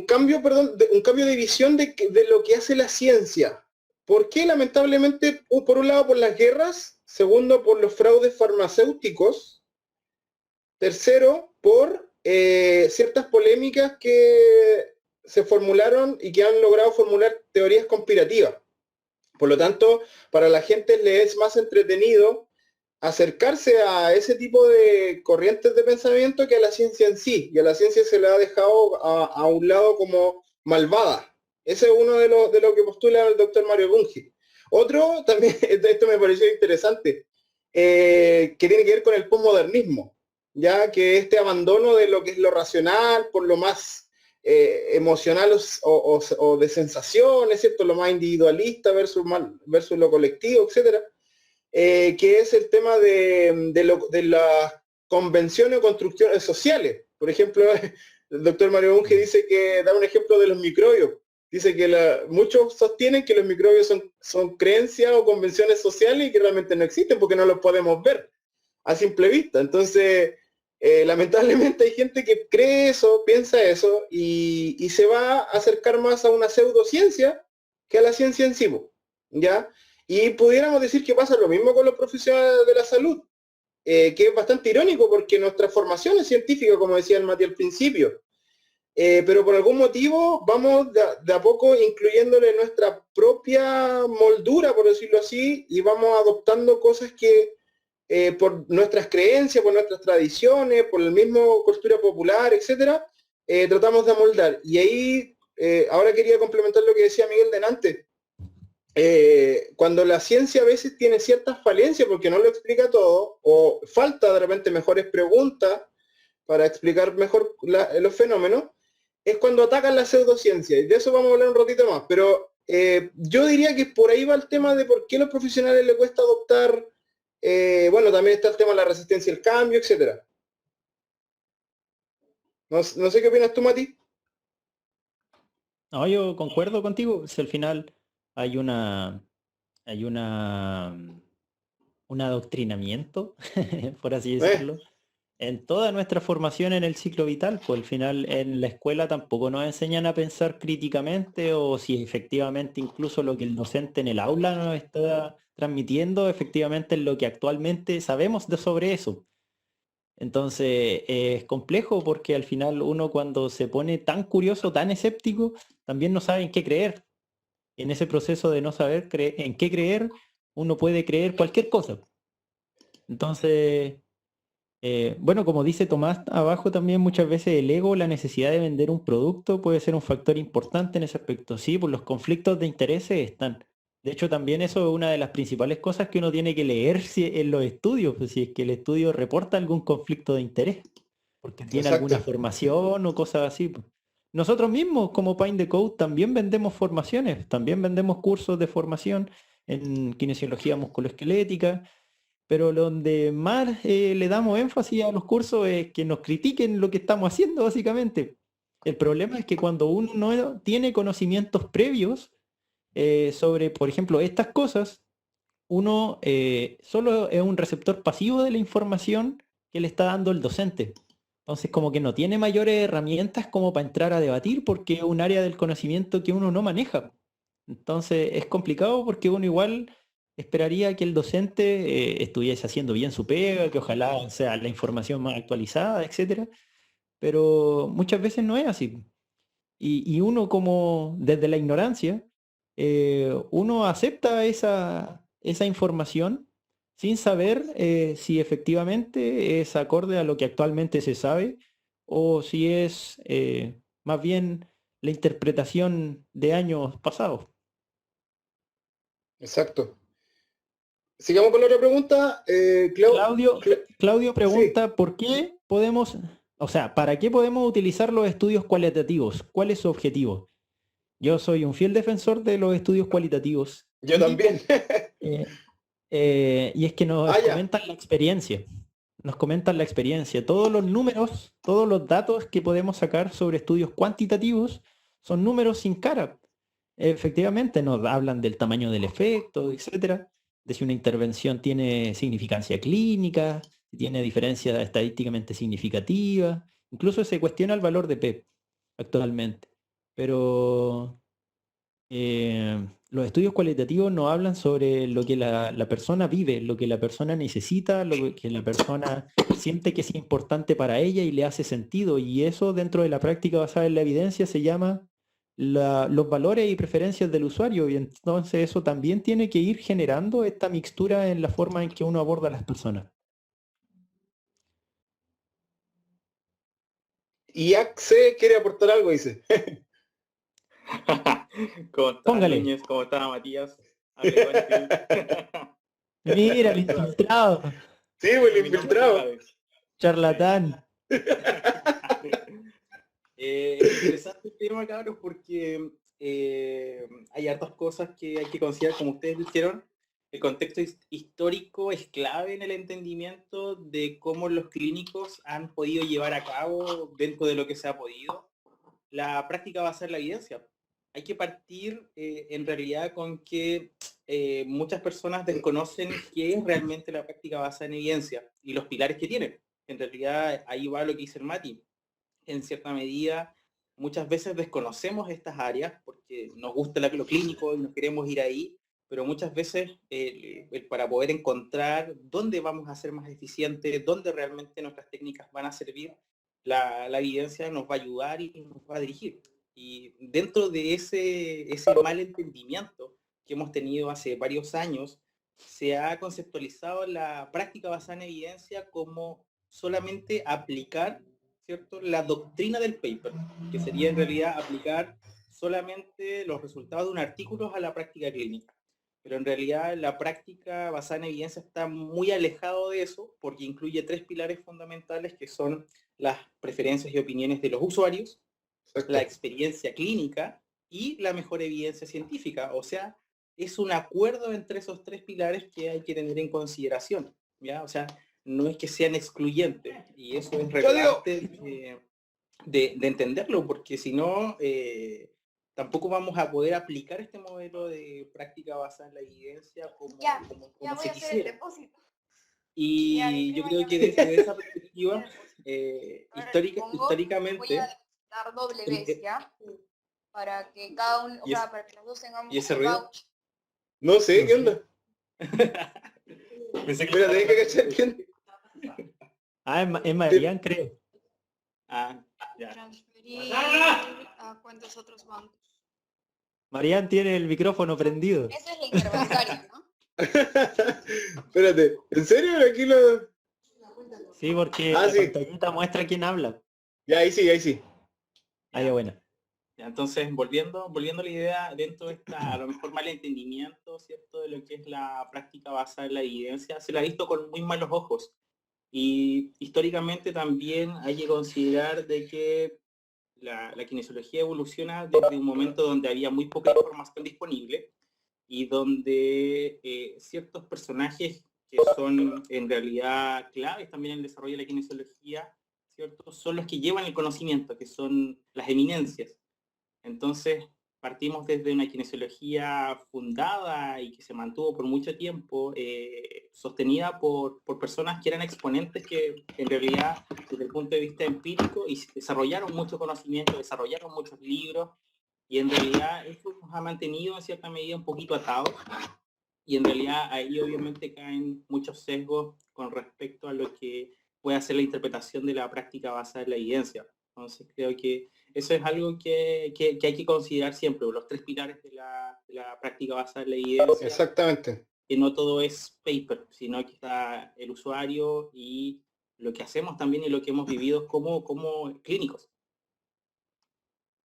cambio, perdón, un cambio de visión de lo que hace la ciencia. ¿Por qué? Lamentablemente, por un lado por las guerras, segundo por los fraudes farmacéuticos, tercero por ciertas polémicas que se formularon y que han logrado formular teorías conspirativas. Por lo tanto, para la gente le es más entretenido acercarse a ese tipo de corrientes de pensamiento que a la ciencia en sí, y a la ciencia se le ha dejado a un lado como malvada. Ese es uno de lo que postula el doctor Mario Bunge. Otro, también, esto me pareció interesante, que tiene que ver con el posmodernismo, ya que este abandono de lo que es lo racional por lo más emocional o de sensaciones, ¿cierto? Lo más individualista versus lo colectivo, etcétera, que es el tema de las convenciones o construcciones sociales. Por ejemplo, el doctor Mario Bunge dice que da un ejemplo de los microbios. Dice que muchos sostienen que los microbios son creencias o convenciones sociales y que realmente no existen porque no los podemos ver a simple vista. Entonces, lamentablemente hay gente que cree eso, piensa eso y se va a acercar más a una pseudociencia que a la ciencia en sí, ¿ya? Y pudiéramos decir que pasa lo mismo con los profesionales de la salud, que es bastante irónico porque nuestra formación es científica, como decía el Mati al principio, pero por algún motivo vamos de a poco incluyéndole nuestra propia moldura, por decirlo así, y vamos adoptando cosas que por nuestras creencias, por nuestras tradiciones, por el mismo cultura popular, etcétera, tratamos de amoldar. Y ahí, ahora quería complementar lo que decía Miguel delante. Cuando la ciencia a veces tiene ciertas falencias porque no lo explica todo, o falta de repente mejores preguntas para explicar mejor los fenómenos, es cuando atacan la pseudociencia. Y de eso vamos a hablar un ratito más. Pero yo diría que por ahí va el tema de por qué a los profesionales les cuesta adoptar. Bueno, también está el tema de la resistencia al cambio, etcétera. No sé qué opinas tú, Mati. No, yo concuerdo contigo. Si al final hay hay un adoctrinamiento, por así Eh, decirlo, en toda nuestra formación en el ciclo vital. Pues al final en la escuela tampoco nos enseñan a pensar críticamente o si efectivamente incluso lo que el docente en el aula nos está transmitiendo efectivamente es lo que actualmente sabemos sobre eso. Entonces es complejo porque al final uno cuando se pone tan curioso, tan escéptico, también no sabe en qué creer. En ese proceso de no saber en qué creer, uno puede creer cualquier cosa. Entonces, bueno, como dice Tomás abajo también muchas veces el ego, la necesidad de vender un producto puede ser un factor importante en ese aspecto. Sí, pues los conflictos de intereses están. De hecho, también eso es una de las principales cosas que uno tiene que leer en los estudios, pues si es que el estudio reporta algún conflicto de interés, porque tiene alguna exacto. formación o cosas así, pues. Nosotros mismos, como Paint the Code, también vendemos formaciones, también vendemos cursos de formación en kinesiología musculoesquelética, pero donde más le damos énfasis a los cursos es que nos critiquen lo que estamos haciendo, básicamente. El problema es que cuando uno no tiene conocimientos previos sobre, por ejemplo, estas cosas, uno solo es un receptor pasivo de la información que le está dando el docente. Entonces, como que no tiene mayores herramientas como para entrar a debatir porque es un área del conocimiento que uno no maneja. Entonces, es complicado porque uno igual esperaría que el docente estuviese haciendo bien su pega, que ojalá sea la información más actualizada, etcétera, pero muchas veces no es así. Y uno como desde la ignorancia, uno acepta esa información sin saber si efectivamente es acorde a lo que actualmente se sabe o si es más bien la interpretación de años pasados. Exacto. Sigamos con la otra pregunta. Claudio Sí, pregunta, ¿por qué podemos, o sea, para qué podemos utilizar los estudios cualitativos? ¿Cuál es su objetivo? Yo soy un fiel defensor de los estudios cualitativos yo también. eh, y es que nos Ah, ya. comentan la experiencia. Nos comentan la experiencia. Todos los números, todos los datos que podemos sacar sobre estudios cuantitativos son números sin cara. Efectivamente, nos hablan del tamaño del efecto, etcétera, de si una intervención tiene significancia clínica, si tiene diferencia estadísticamente significativa. Incluso se cuestiona el valor de P actualmente. Pero los estudios cualitativos nos hablan sobre lo que la persona vive, lo que la persona necesita, lo que la persona siente que es importante para ella y le hace sentido. Y eso dentro de la práctica basada en la evidencia se llama los valores y preferencias del usuario. Y entonces eso también tiene que ir generando esta mixtura en la forma en que uno aborda a las personas. Y Axe quiere aportar algo, dice. ¿Cómo estás, Póngale. Núñez? ¿Cómo estás, Matías? Hablé contigo. Mira, el infiltrado, Sí, pues el Mi nombre infiltrado. clave. charlatán. Interesante el tema, cabros, porque hay hartas cosas que hay que considerar, como ustedes dijeron. El contexto histórico es clave en el entendimiento de cómo los clínicos han podido llevar a cabo, dentro de lo que se ha podido, la práctica basada en la evidencia. Hay que partir en realidad con que muchas personas desconocen qué es realmente la práctica basada en evidencia y los pilares que tiene. En realidad ahí va lo que dice el Mati. En cierta medida, muchas veces desconocemos estas áreas porque nos gusta lo clínico y nos queremos ir ahí, pero muchas veces para poder encontrar dónde vamos a ser más eficientes, dónde realmente nuestras técnicas van a servir, la evidencia nos va a ayudar y nos va a dirigir. Y dentro de ese mal entendimiento que hemos tenido hace varios años, se ha conceptualizado la práctica basada en evidencia como solamente aplicar, ¿cierto?, la doctrina del paper, que sería en realidad aplicar solamente los resultados de un artículo a la práctica clínica. Pero en realidad la práctica basada en evidencia está muy alejado de eso porque incluye tres pilares fundamentales que son las preferencias y opiniones de los usuarios, Exacto. la experiencia clínica y la mejor evidencia científica. O sea, es un acuerdo entre esos tres pilares que hay que tener en consideración, ¿ya? O sea, no es que sean excluyentes, y eso es relevante de entenderlo, porque si no, tampoco vamos a poder aplicar este modelo de práctica basada en la evidencia como Ya voy se a hacer el quisiera. depósito. Y Ya, yo ya, creo ya. que desde esa perspectiva, Ahora le pongo, voy históricamente, a dar doble vez, ¿ya? Para que cada uno, o y es- sea, para que los dos tengamos ¿y ese un ruido? voucher. No sé, No ¿qué sé. onda? Pensé que Mira, tenés que cachar quién. Ah, es Marian, creo. Ah, ya. Transferir a cuántos otros bancos. Marian tiene el micrófono prendido. Esa es la interbancaria, ¿no? Espérate, ¿en serio? Aquí lo... Sí, porque Ah, la sí. pantallita muestra quién habla. Ya, ahí sí, ahí sí. Ah, ya, bueno. Ya, entonces, volviendo a la idea, dentro de esta, a lo mejor mal entendimiento, ¿cierto?, de lo que es la práctica basada en la evidencia, se la ha visto con muy malos ojos. Y históricamente también hay que considerar de que la kinesiología evoluciona desde un momento donde había muy poca información disponible y donde ciertos personajes que son en realidad claves también en el desarrollo de la kinesiología, ¿cierto?, son los que llevan el conocimiento, que son las eminencias. Entonces, partimos desde una kinesiología fundada y que se mantuvo por mucho tiempo, sostenida por personas que eran exponentes que en realidad, desde el punto de vista empírico, y desarrollaron mucho conocimiento, desarrollaron muchos libros, y en realidad eso nos ha mantenido en cierta medida un poquito atados, y en realidad ahí obviamente caen muchos sesgos con respecto a lo que puede ser la interpretación de la práctica basada en la evidencia. Entonces creo que eso es algo que hay que considerar siempre, los tres pilares de la práctica basada en la evidencia, Exactamente. que no todo es paper, sino que está el usuario y lo que hacemos también y lo que hemos vivido como clínicos.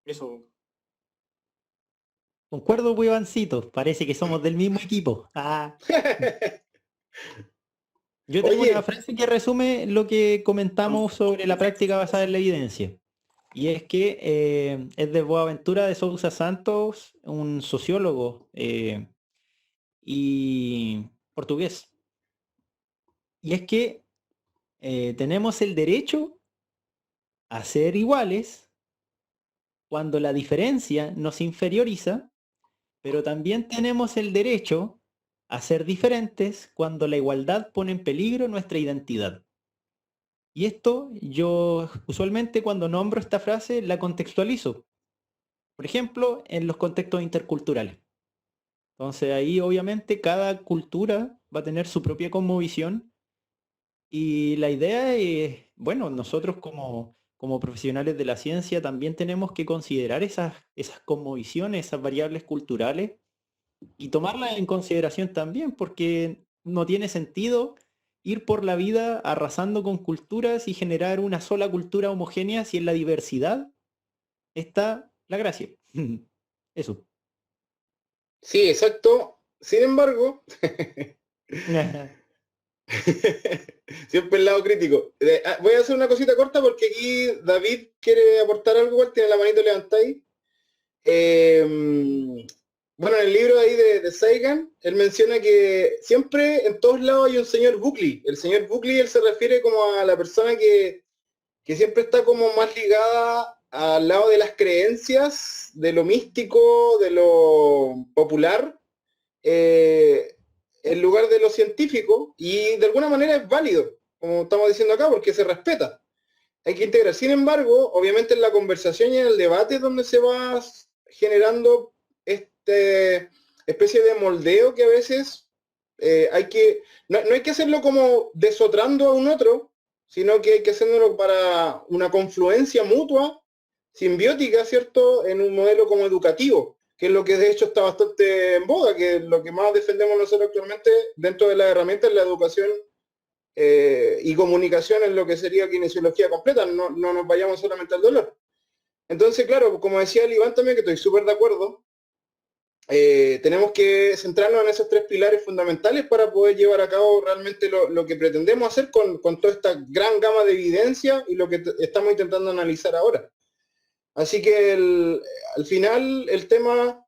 Eso. Concuerdo, Ivancito. Parece que somos del mismo equipo. Ah. Yo tengo Oye. una frase que resume lo que comentamos sobre la práctica basada en la evidencia. Y es que es de Boaventura de Sousa Santos, un sociólogo y portugués. Y es que tenemos el derecho a ser iguales cuando la diferencia nos inferioriza, pero también tenemos el derecho a ser diferentes cuando la igualdad pone en peligro nuestra identidad. Y esto yo usualmente cuando nombro esta frase la contextualizo. Por ejemplo, en los contextos interculturales. Entonces ahí obviamente cada cultura va a tener su propia cosmovisión y la idea es, bueno, nosotros como profesionales de la ciencia también tenemos que considerar esas cosmovisiones, esas variables culturales y tomarlas en consideración también porque no tiene sentido ir por la vida arrasando con culturas y generar una sola cultura homogénea si en la diversidad está la gracia. Eso. Sí, exacto. Sin embargo, siempre el lado crítico. Voy a hacer una cosita corta porque aquí David quiere aportar algo, igual tiene la manito levantada ahí. Bueno, en el libro ahí de Sagan, él menciona que siempre en todos lados hay un señor Buckley. El señor Buckley, él se refiere como a la persona que siempre está como más ligada al lado de las creencias, de lo místico, de lo popular, en lugar de lo científico, y de alguna manera es válido, como estamos diciendo acá, porque se respeta. Hay que integrar. Sin embargo, obviamente en la conversación y en el debate es donde se va generando este especie de moldeo que a veces no hay que hacerlo como desotrando a un otro, sino que hay que hacerlo para una confluencia mutua, simbiótica, ¿cierto?, en un modelo como educativo, que es lo que de hecho está bastante en boga, que lo que más defendemos nosotros actualmente dentro de las herramientas es la educación y comunicación en lo que sería kinesiología completa, no nos vayamos solamente al dolor. Entonces, claro, como decía el Iván también, que estoy súper de acuerdo, tenemos que centrarnos en esos tres pilares fundamentales para poder llevar a cabo realmente lo que pretendemos hacer con toda esta gran gama de evidencia y lo que estamos intentando analizar ahora. Así que al final el tema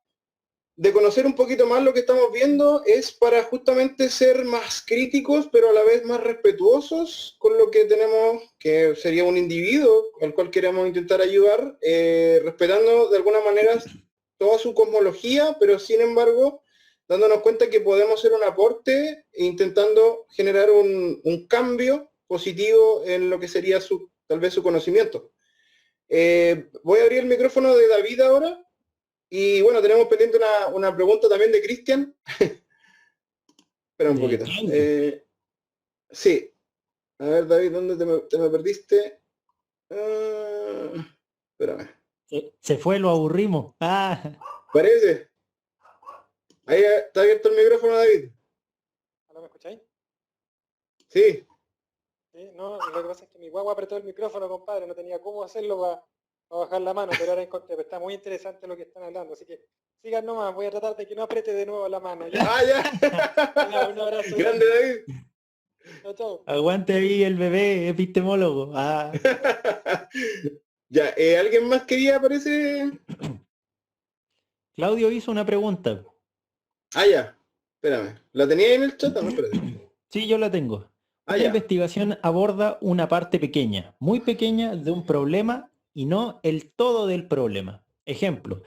de conocer un poquito más lo que estamos viendo es para justamente ser más críticos, pero a la vez más respetuosos con lo que tenemos, que sería un individuo al cual queremos intentar ayudar, respetando de alguna manera toda su cosmología, pero sin embargo, dándonos cuenta que podemos hacer un aporte e intentando generar un cambio positivo en lo que sería tal vez su conocimiento. Voy a abrir el micrófono de David ahora. Y bueno, tenemos pendiente una pregunta también de Cristian. Espera un poquito. Sí. A ver, David, ¿dónde te me perdiste? Espérame. Se fue, lo aburrimos. Parece. Ahí está abierto el micrófono, David. ¿Ahora me escucháis? Sí. Sí, no, lo que pasa es que mi guagua apretó el micrófono, compadre, no tenía cómo hacerlo para bajar la mano, pero ahora encontré, pero está muy interesante lo que están hablando, así que sigan nomás, voy a tratar de que no apriete de nuevo la mano. ¿Ya? Ya. Ya, un abrazo. Grande, David. Chao, chao. Aguante ahí el bebé epistemólogo. Ya, ¿alguien más quería, parece? Claudio hizo una pregunta. Ya. Espérame. ¿La tenía ahí en el chat? No, espérate. Sí, yo la tengo. Esta Ya. investigación aborda una parte pequeña, muy pequeña, de un problema y no el todo del problema. Ejemplo,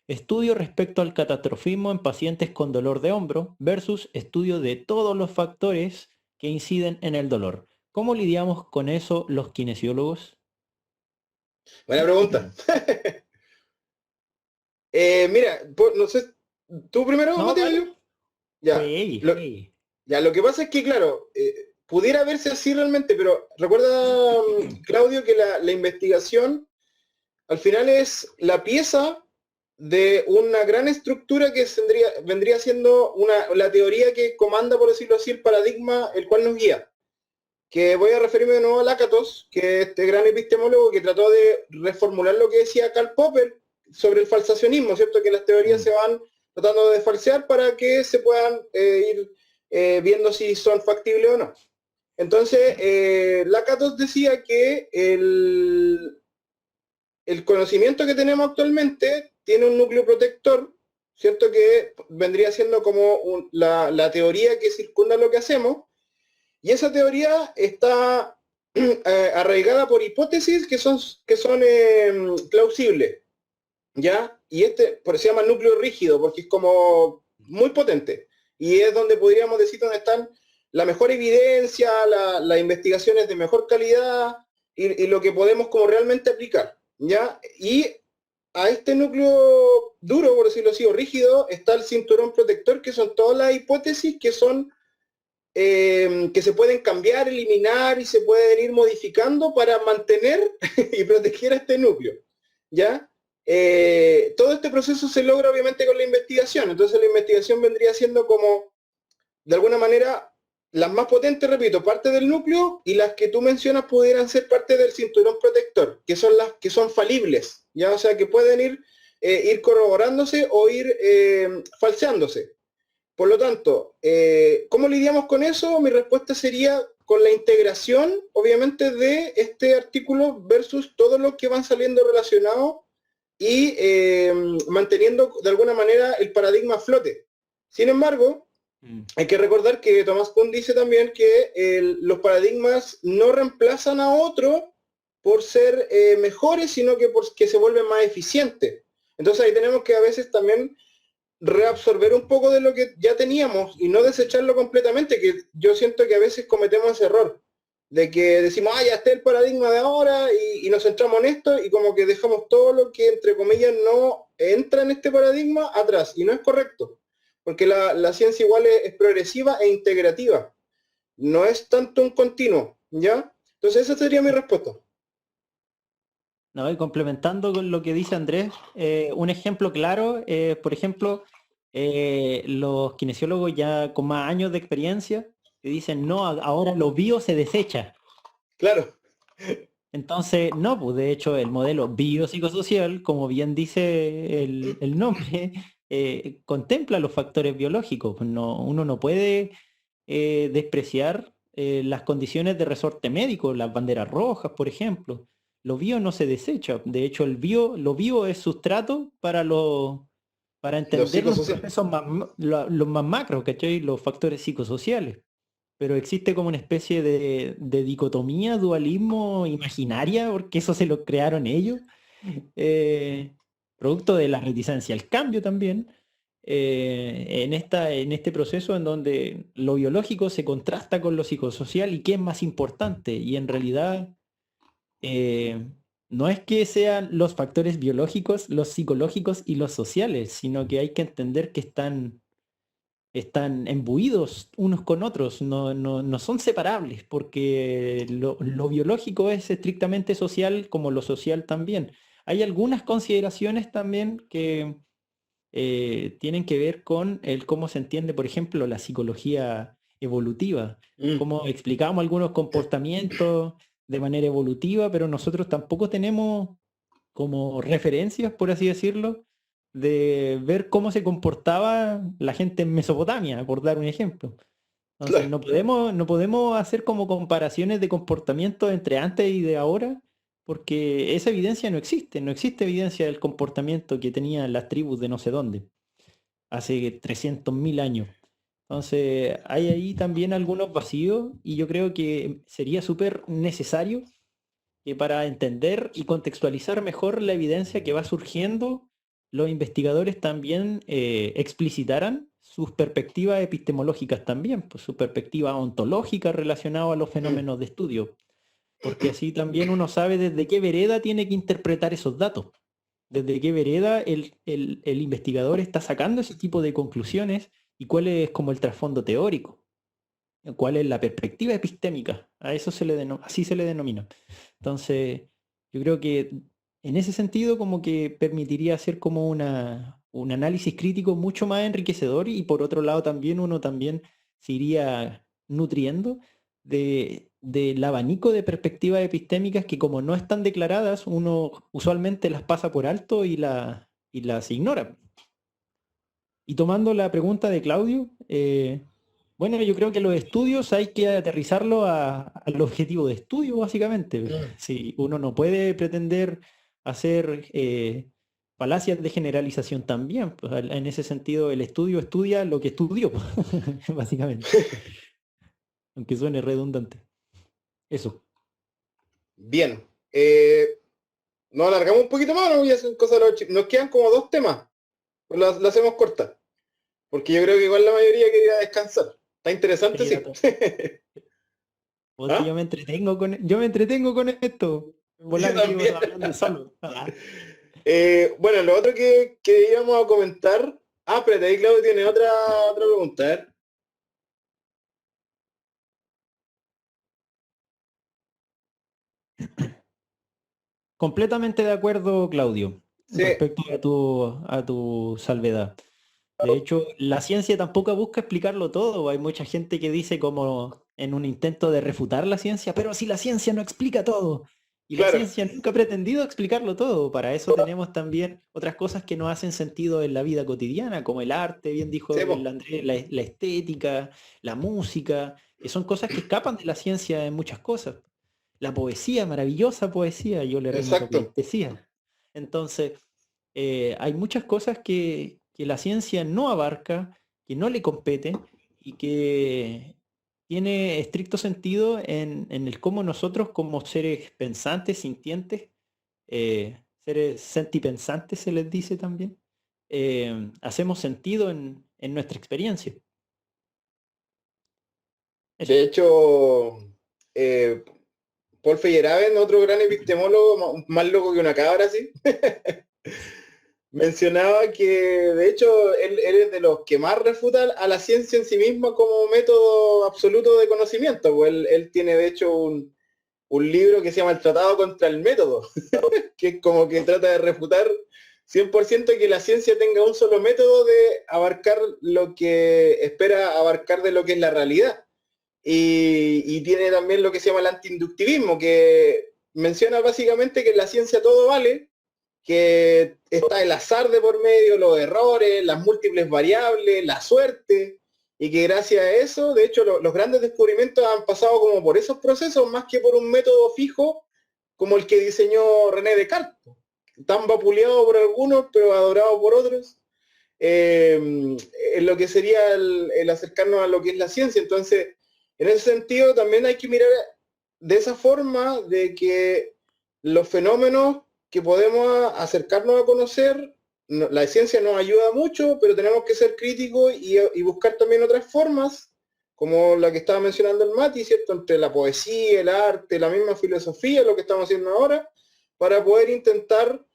estudio respecto al catastrofismo en pacientes con dolor de hombro versus estudio de todos los factores que inciden en el dolor. ¿Cómo lidiamos con eso los kinesiólogos? Buena pregunta. Mira, no sé, ¿tú primero, No, Mateo? vale. Yo? Ya. Sí, Lo, sí. ya, lo que pasa es que, claro, pudiera verse así realmente, pero recuerda, Claudio, que la investigación al final es la pieza de una gran estructura que vendría siendo la teoría que comanda, por decirlo así, el paradigma el cual nos guía. Que voy a referirme de nuevo a Lakatos, que es este gran epistemólogo que trató de reformular lo que decía Karl Popper sobre el falsacionismo, ¿cierto? Que las teorías se van tratando de falsear para que se puedan ir viendo si son factibles o no. Entonces, Lakatos decía que el conocimiento que tenemos actualmente tiene un núcleo protector, ¿cierto? Que vendría siendo como la teoría que circunda lo que hacemos, y esa teoría está arraigada por hipótesis que son plausibles, ¿ya? Y se llama núcleo rígido, porque es como muy potente, y es donde podríamos decir donde están la mejor evidencia, las investigaciones de mejor calidad, y lo que podemos como realmente aplicar, ¿ya? Y a este núcleo duro, por decirlo así, o rígido, está el cinturón protector, que son todas las hipótesis que son que se pueden cambiar, eliminar y se pueden ir modificando para mantener y proteger a este núcleo, ¿ya? Todo este proceso se logra obviamente con la investigación, entonces la investigación vendría siendo como, de alguna manera, las más potentes, repito, parte del núcleo, y las que tú mencionas pudieran ser parte del cinturón protector, que son las que son falibles, ¿ya? O sea, que pueden ir corroborándose o ir falseándose. Por lo tanto, ¿cómo lidiamos con eso? Mi respuesta sería con la integración, obviamente, de este artículo versus todos los que van saliendo relacionados y manteniendo de alguna manera el paradigma a flote. Sin embargo, hay que recordar que Thomas Kuhn dice también que los paradigmas no reemplazan a otro por ser mejores, sino que porque se vuelven más eficientes. Entonces ahí tenemos que a veces también reabsorber un poco de lo que ya teníamos y no desecharlo completamente, que yo siento que a veces cometemos ese error, de que decimos, ya está el paradigma de ahora y nos centramos en esto y como que dejamos todo lo que entre comillas no entra en este paradigma atrás, y no es correcto, porque la ciencia igual es progresiva e integrativa, no es tanto un continuo, ¿ya? Entonces esa sería mi respuesta. No, y complementando con lo que dice Andrés, un ejemplo claro, por ejemplo, los kinesiólogos ya con más años de experiencia que dicen, no, ahora lo bio se desecha. Claro. Entonces, no, pues de hecho el modelo biopsicosocial, como bien dice el nombre, contempla los factores biológicos. Uno no puede despreciar las condiciones de resorte médico, las banderas rojas, por ejemplo. Lo bio no se desecha. De hecho, lo bio es sustrato para entender los procesos los más macros, ¿cachai? Los factores psicosociales. Pero existe como una especie de dicotomía, dualismo imaginaria, porque eso se lo crearon ellos, producto de la reticencia al cambio también, en este proceso en donde lo biológico se contrasta con lo psicosocial y qué es más importante. Y en realidad no es que sean los factores biológicos, los psicológicos y los sociales, sino que hay que entender que están embuidos unos con otros, no son separables, porque lo biológico es estrictamente social como lo social también. Hay algunas consideraciones también que tienen que ver con el cómo se entiende, por ejemplo, la psicología evolutiva, cómo explicamos algunos comportamientos de manera evolutiva, pero nosotros tampoco tenemos como referencias, por así decirlo, de ver cómo se comportaba la gente en Mesopotamia, por dar un ejemplo. Entonces, no podemos hacer como comparaciones de comportamiento entre antes y de ahora, porque esa evidencia no existe. No existe evidencia del comportamiento que tenían las tribus de no sé dónde, hace 300.000 años. Entonces, hay ahí también algunos vacíos y yo creo que sería súper necesario que para entender y contextualizar mejor la evidencia que va surgiendo, los investigadores también explicitaran sus perspectivas epistemológicas también, pues su perspectiva ontológica relacionada a los fenómenos de estudio, porque así también uno sabe desde qué vereda tiene que interpretar esos datos, desde qué vereda el investigador está sacando ese tipo de conclusiones y cuál es como el trasfondo teórico, cuál es la perspectiva epistémica, a eso así se le denomina. Entonces, yo creo que en ese sentido como que permitiría hacer como un análisis crítico mucho más enriquecedor y por otro lado también uno también se iría nutriendo del abanico de perspectivas epistémicas que como no están declaradas, uno usualmente las pasa por alto y las ignora. Y tomando la pregunta de Claudio, bueno, yo creo que los estudios hay que aterrizarlo al objetivo de estudio, básicamente. Sí, uno no puede pretender hacer falacias de generalización también. Pues, en ese sentido, el estudio estudia lo que estudió, básicamente. Aunque suene redundante. Eso. Bien. Nos alargamos un poquito más, no voy a hacer cosas de los chicos. Nos quedan como 2 temas. Pues lo hacemos corta. Porque yo creo que igual la mayoría quería descansar. Está interesante, sí. ¿Ah? Yo me entretengo con esto. Volar hablando solo. Bueno, lo otro que íbamos a comentar. Espérate, ahí Claudio tiene otra pregunta. A ver. Completamente de acuerdo, Claudio, Sí. respecto a tu salvedad. De hecho, la ciencia tampoco busca explicarlo todo. Hay mucha gente que dice como en un intento de refutar la ciencia, pero si la ciencia no explica todo. Y la ciencia nunca ha pretendido explicarlo todo. Para eso tenemos también otras cosas que no hacen sentido en la vida cotidiana, como el arte, bien dijo el Andrés, la estética, la música, que son cosas que escapan de la ciencia en muchas cosas. La poesía, maravillosa poesía, yo le remito poesía. Entonces, hay muchas cosas que la ciencia no abarca, que no le competen y que tiene estricto sentido en el cómo nosotros como seres pensantes, sintientes, seres sentipensantes se les dice también, hacemos sentido en nuestra experiencia. Eso. De hecho, Paul Feyerabend, otro gran epistemólogo, más loco que una cabra, ¿sí? Mencionaba que, de hecho, él es de los que más refuta a la ciencia en sí misma como método absoluto de conocimiento. Pues él tiene, de hecho, un libro que se llama El Tratado contra el Método, que es como que trata de refutar 100% que la ciencia tenga un solo método de abarcar lo que espera abarcar de lo que es la realidad. Y tiene también lo que se llama el antiinductivismo, que menciona básicamente que en la ciencia todo vale, que está el azar de por medio, los errores, las múltiples variables, la suerte, y que gracias a eso, de hecho, los grandes descubrimientos han pasado como por esos procesos, más que por un método fijo, como el que diseñó René Descartes, tan vapuleado por algunos, pero adorado por otros, en lo que sería el acercarnos a lo que es la ciencia. Entonces, en ese sentido, también hay que mirar de esa forma de que los fenómenos que podemos acercarnos a conocer. La ciencia nos ayuda mucho, pero tenemos que ser críticos y buscar también otras formas, como la que estaba mencionando el Mati, ¿cierto? Entre la poesía, el arte, la misma filosofía, lo que estamos haciendo ahora, para poder intentar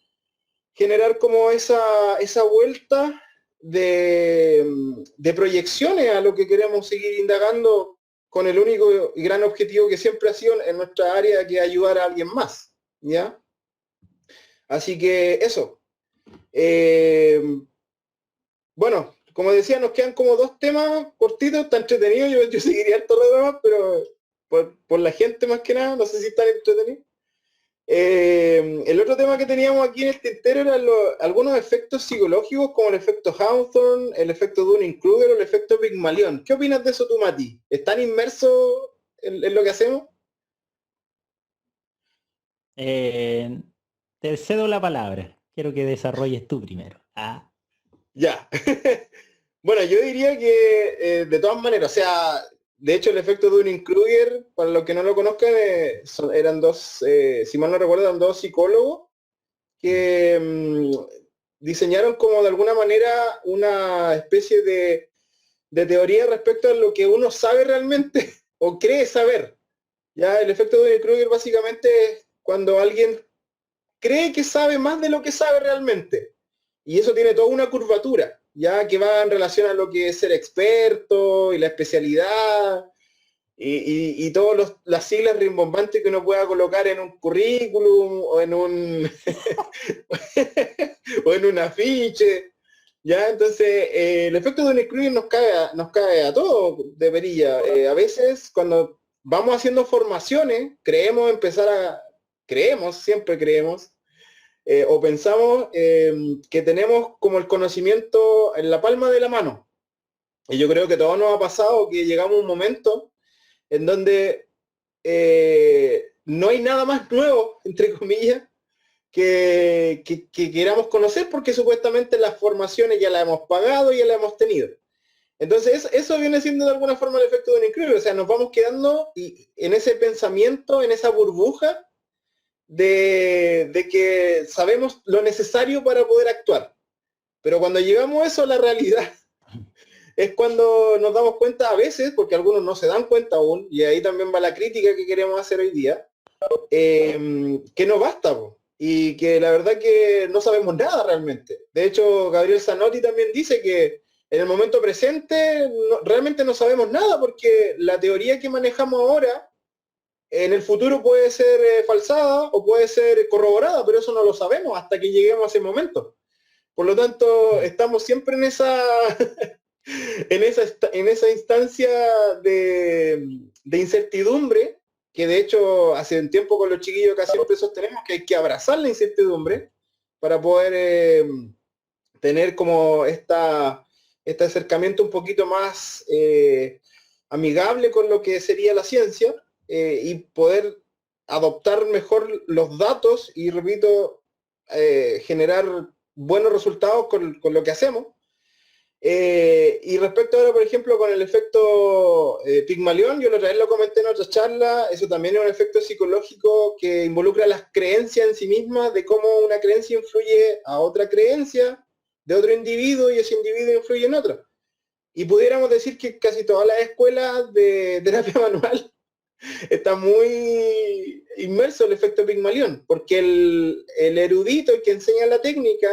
generar como esa vuelta de proyecciones a lo que queremos seguir indagando con el único y gran objetivo que siempre ha sido en nuestra área, que es ayudar a alguien más, ¿ya? Así que eso. Bueno, como decía, nos quedan como 2 temas cortitos, está entretenido, yo seguiría harto los demás, pero por la gente más que nada, no sé si están entretenidos. El otro tema que teníamos aquí en el tintero eran algunos efectos psicológicos, como el efecto Hawthorne, el efecto Dunning-Kruger o el efecto Pygmalion. ¿Qué opinas de eso tú, Mati? ¿Están inmersos en lo que hacemos? Te cedo la palabra. Quiero que desarrolles tú primero. Ah, Ya. Bueno, yo diría que de todas maneras, o sea, de hecho el efecto Dunning-Kruger, para los que no lo conozcan, eran 2, si mal no recuerdo, eran 2 psicólogos que diseñaron como de alguna manera una especie de teoría respecto a lo que uno sabe realmente o cree saber. Ya, el efecto Dunning-Kruger básicamente es cuando alguien cree que sabe más de lo que sabe realmente. Y eso tiene toda una curvatura, ya que va en relación a lo que es ser experto y la especialidad y todas las siglas rimbombantes que uno pueda colocar en un currículum o en un o en un afiche. Ya, entonces el efecto de un screen nos cae a todos de perilla. A veces cuando vamos haciendo formaciones, siempre creemos, o pensamos que tenemos como el conocimiento en la palma de la mano. Y yo creo que a todos nos ha pasado que llegamos a un momento en donde no hay nada más nuevo, entre comillas, que queramos conocer, porque supuestamente las formaciones ya las hemos pagado y ya las hemos tenido. Entonces eso viene siendo de alguna forma el efecto de un increíble, o sea, nos vamos quedando en ese pensamiento, en esa burbuja de que sabemos lo necesario para poder actuar. Pero cuando llegamos a eso, la realidad es cuando nos damos cuenta a veces, porque algunos no se dan cuenta aún, y ahí también va la crítica que queremos hacer hoy día, que no basta, y que la verdad que no sabemos nada realmente. De hecho, Gabriel Zanotti también dice que en el momento presente realmente no sabemos nada, porque la teoría que manejamos ahora en el futuro puede ser falsada o puede ser corroborada, pero eso no lo sabemos hasta que lleguemos a ese momento. Por lo tanto, estamos siempre en esa en esa instancia de incertidumbre, que de hecho hace un tiempo con los chiquillos acá siempre sostenemos que hay que abrazar la incertidumbre para poder tener como este acercamiento un poquito más amigable con lo que sería la ciencia, y poder adoptar mejor los datos y, repito, generar buenos resultados con lo que hacemos. Y respecto ahora, por ejemplo, con el efecto Pygmalion, yo la otra vez lo comenté en otra charla, eso también es un efecto psicológico que involucra las creencias en sí mismas, de cómo una creencia influye a otra creencia de otro individuo y ese individuo influye en otra. Y pudiéramos decir que casi todas las escuelas de terapia manual está muy inmerso el efecto Pygmalion, porque el erudito, el que enseña la técnica,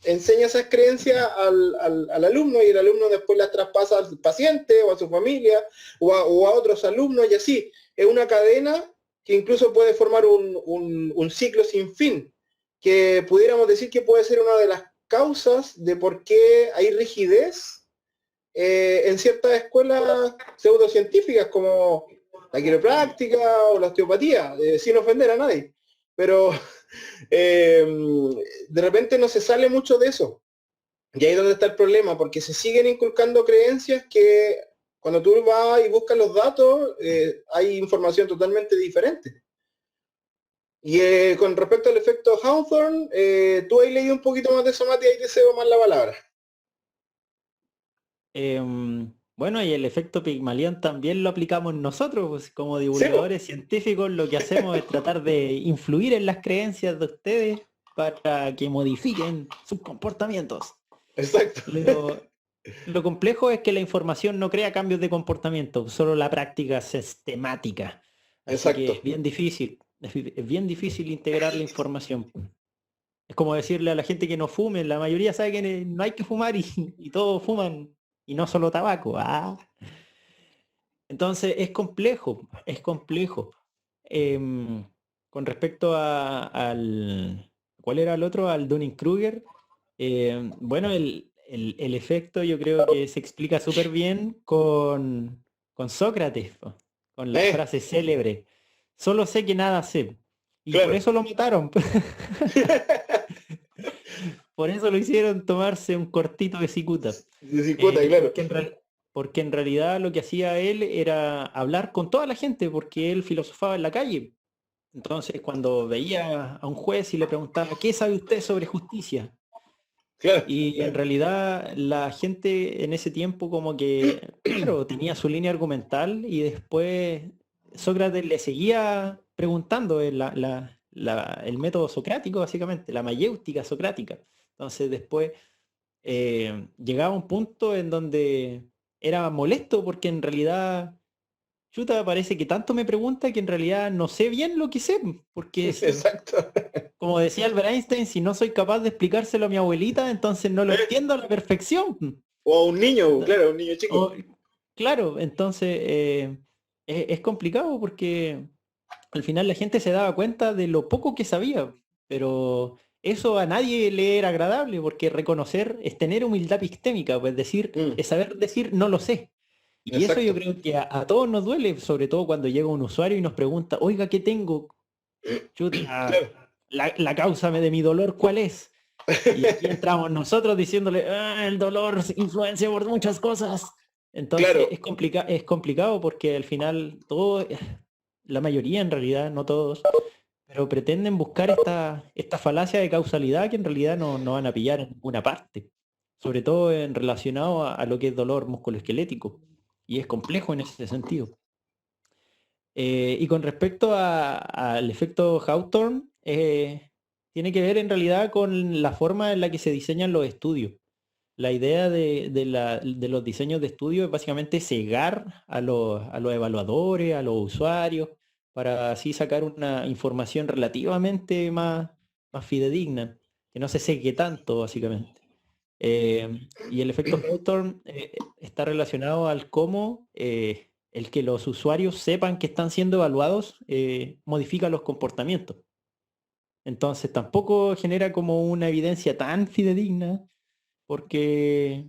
enseña esas creencias al alumno, y el alumno después las traspasa al paciente o a su familia o a otros alumnos, y así. Es una cadena que incluso puede formar un ciclo sin fin, que pudiéramos decir que puede ser una de las causas de por qué hay rigidez en ciertas escuelas pseudocientíficas como la quiropráctica o la osteopatía, sin ofender a nadie. Pero de repente no se sale mucho de eso. Y ahí es donde está el problema, porque se siguen inculcando creencias que cuando tú vas y buscas los datos, hay información totalmente diferente. Y con respecto al efecto Hawthorne, tú has leído un poquito más de eso, Mati, ahí te cedo más la palabra. Bueno, y el efecto Pigmalión también lo aplicamos nosotros, pues, como po. divulgadores científicos, lo que hacemos es tratar de influir en las creencias de ustedes para que modifiquen sus comportamientos. Exacto. Lo complejo es que la información no crea cambios de comportamiento, solo la práctica sistemática. Así que Exacto. es bien difícil integrar la información. Es como decirle a la gente que no fume, la mayoría sabe que no hay que fumar y todos fuman, y no solo tabaco. Entonces es complejo, es complejo. Em, con respecto al... ¿Cuál era el otro? Al Dunning-Kruger. Bueno, el efecto yo creo que se explica súper bien con Sócrates, po, con la Eh, frase célebre. Solo sé que nada sé. Y por claro. eso lo mataron. Por eso lo hicieron tomarse un cortito de cicuta. De cicuta, claro. Porque en realidad lo que hacía él era hablar con toda la gente, porque él filosofaba en la calle. Entonces, cuando veía a un juez y le preguntaba, ¿qué sabe usted sobre justicia? Claro. Y en realidad la gente en ese tiempo como que, claro, tenía su línea argumental y después Sócrates le seguía preguntando el método socrático, básicamente, la mayéutica socrática. Entonces después llegaba un punto en donde era molesto porque en realidad, chuta, parece que tanto me pregunta que en realidad no sé bien lo que sé, porque Exacto. como decía Albert Einstein, si no soy capaz de explicárselo a mi abuelita, entonces no lo entiendo a la perfección. O a un niño, claro, un niño chico. Claro, entonces es complicado porque al final la gente se daba cuenta de lo poco que sabía, pero eso a nadie le era agradable porque reconocer es tener humildad epistémica, pues decir, Mm, es saber decir no lo sé. Y eso yo exacto. creo que a todos nos duele, sobre todo cuando llega un usuario y nos pregunta, oiga, ¿qué tengo? Chuta, Claro. la causa de mi dolor, ¿cuál es? Y aquí entramos nosotros diciéndole, el dolor se influencia por muchas cosas. Entonces Claro. es complicado porque al final todo, la mayoría en realidad, no todos, pero pretenden buscar esta falacia de causalidad que en realidad no van a pillar en ninguna parte. Sobre todo en relacionado a lo que es dolor musculoesquelético. Y es complejo en ese sentido. Y con respecto al efecto Hawthorne, tiene que ver en realidad con la forma en la que se diseñan los estudios. La idea de los diseños de estudio es básicamente cegar a los evaluadores, a los usuarios, para así sacar una información relativamente más fidedigna, que no se seque tanto, básicamente. Y el efecto Hawthorne está relacionado al cómo el que los usuarios sepan que están siendo evaluados modifica los comportamientos. Entonces tampoco genera como una evidencia tan fidedigna porque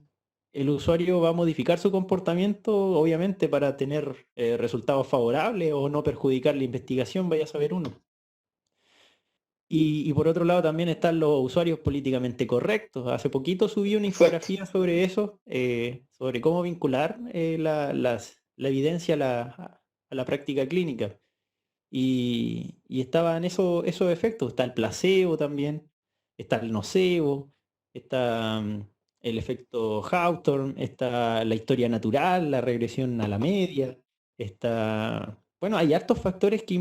el usuario va a modificar su comportamiento, obviamente, para tener resultados favorables o no perjudicar la investigación, vaya a saber uno. Y por otro lado también están los usuarios políticamente correctos. Hace poquito subí una Exacto. infografía sobre eso, sobre cómo vincular la evidencia a la práctica clínica. Y estaban esos efectos. Está el placebo también, está el nocebo, está el efecto Hawthorne, está la historia natural, la regresión a la media, está... Bueno, hay hartos factores que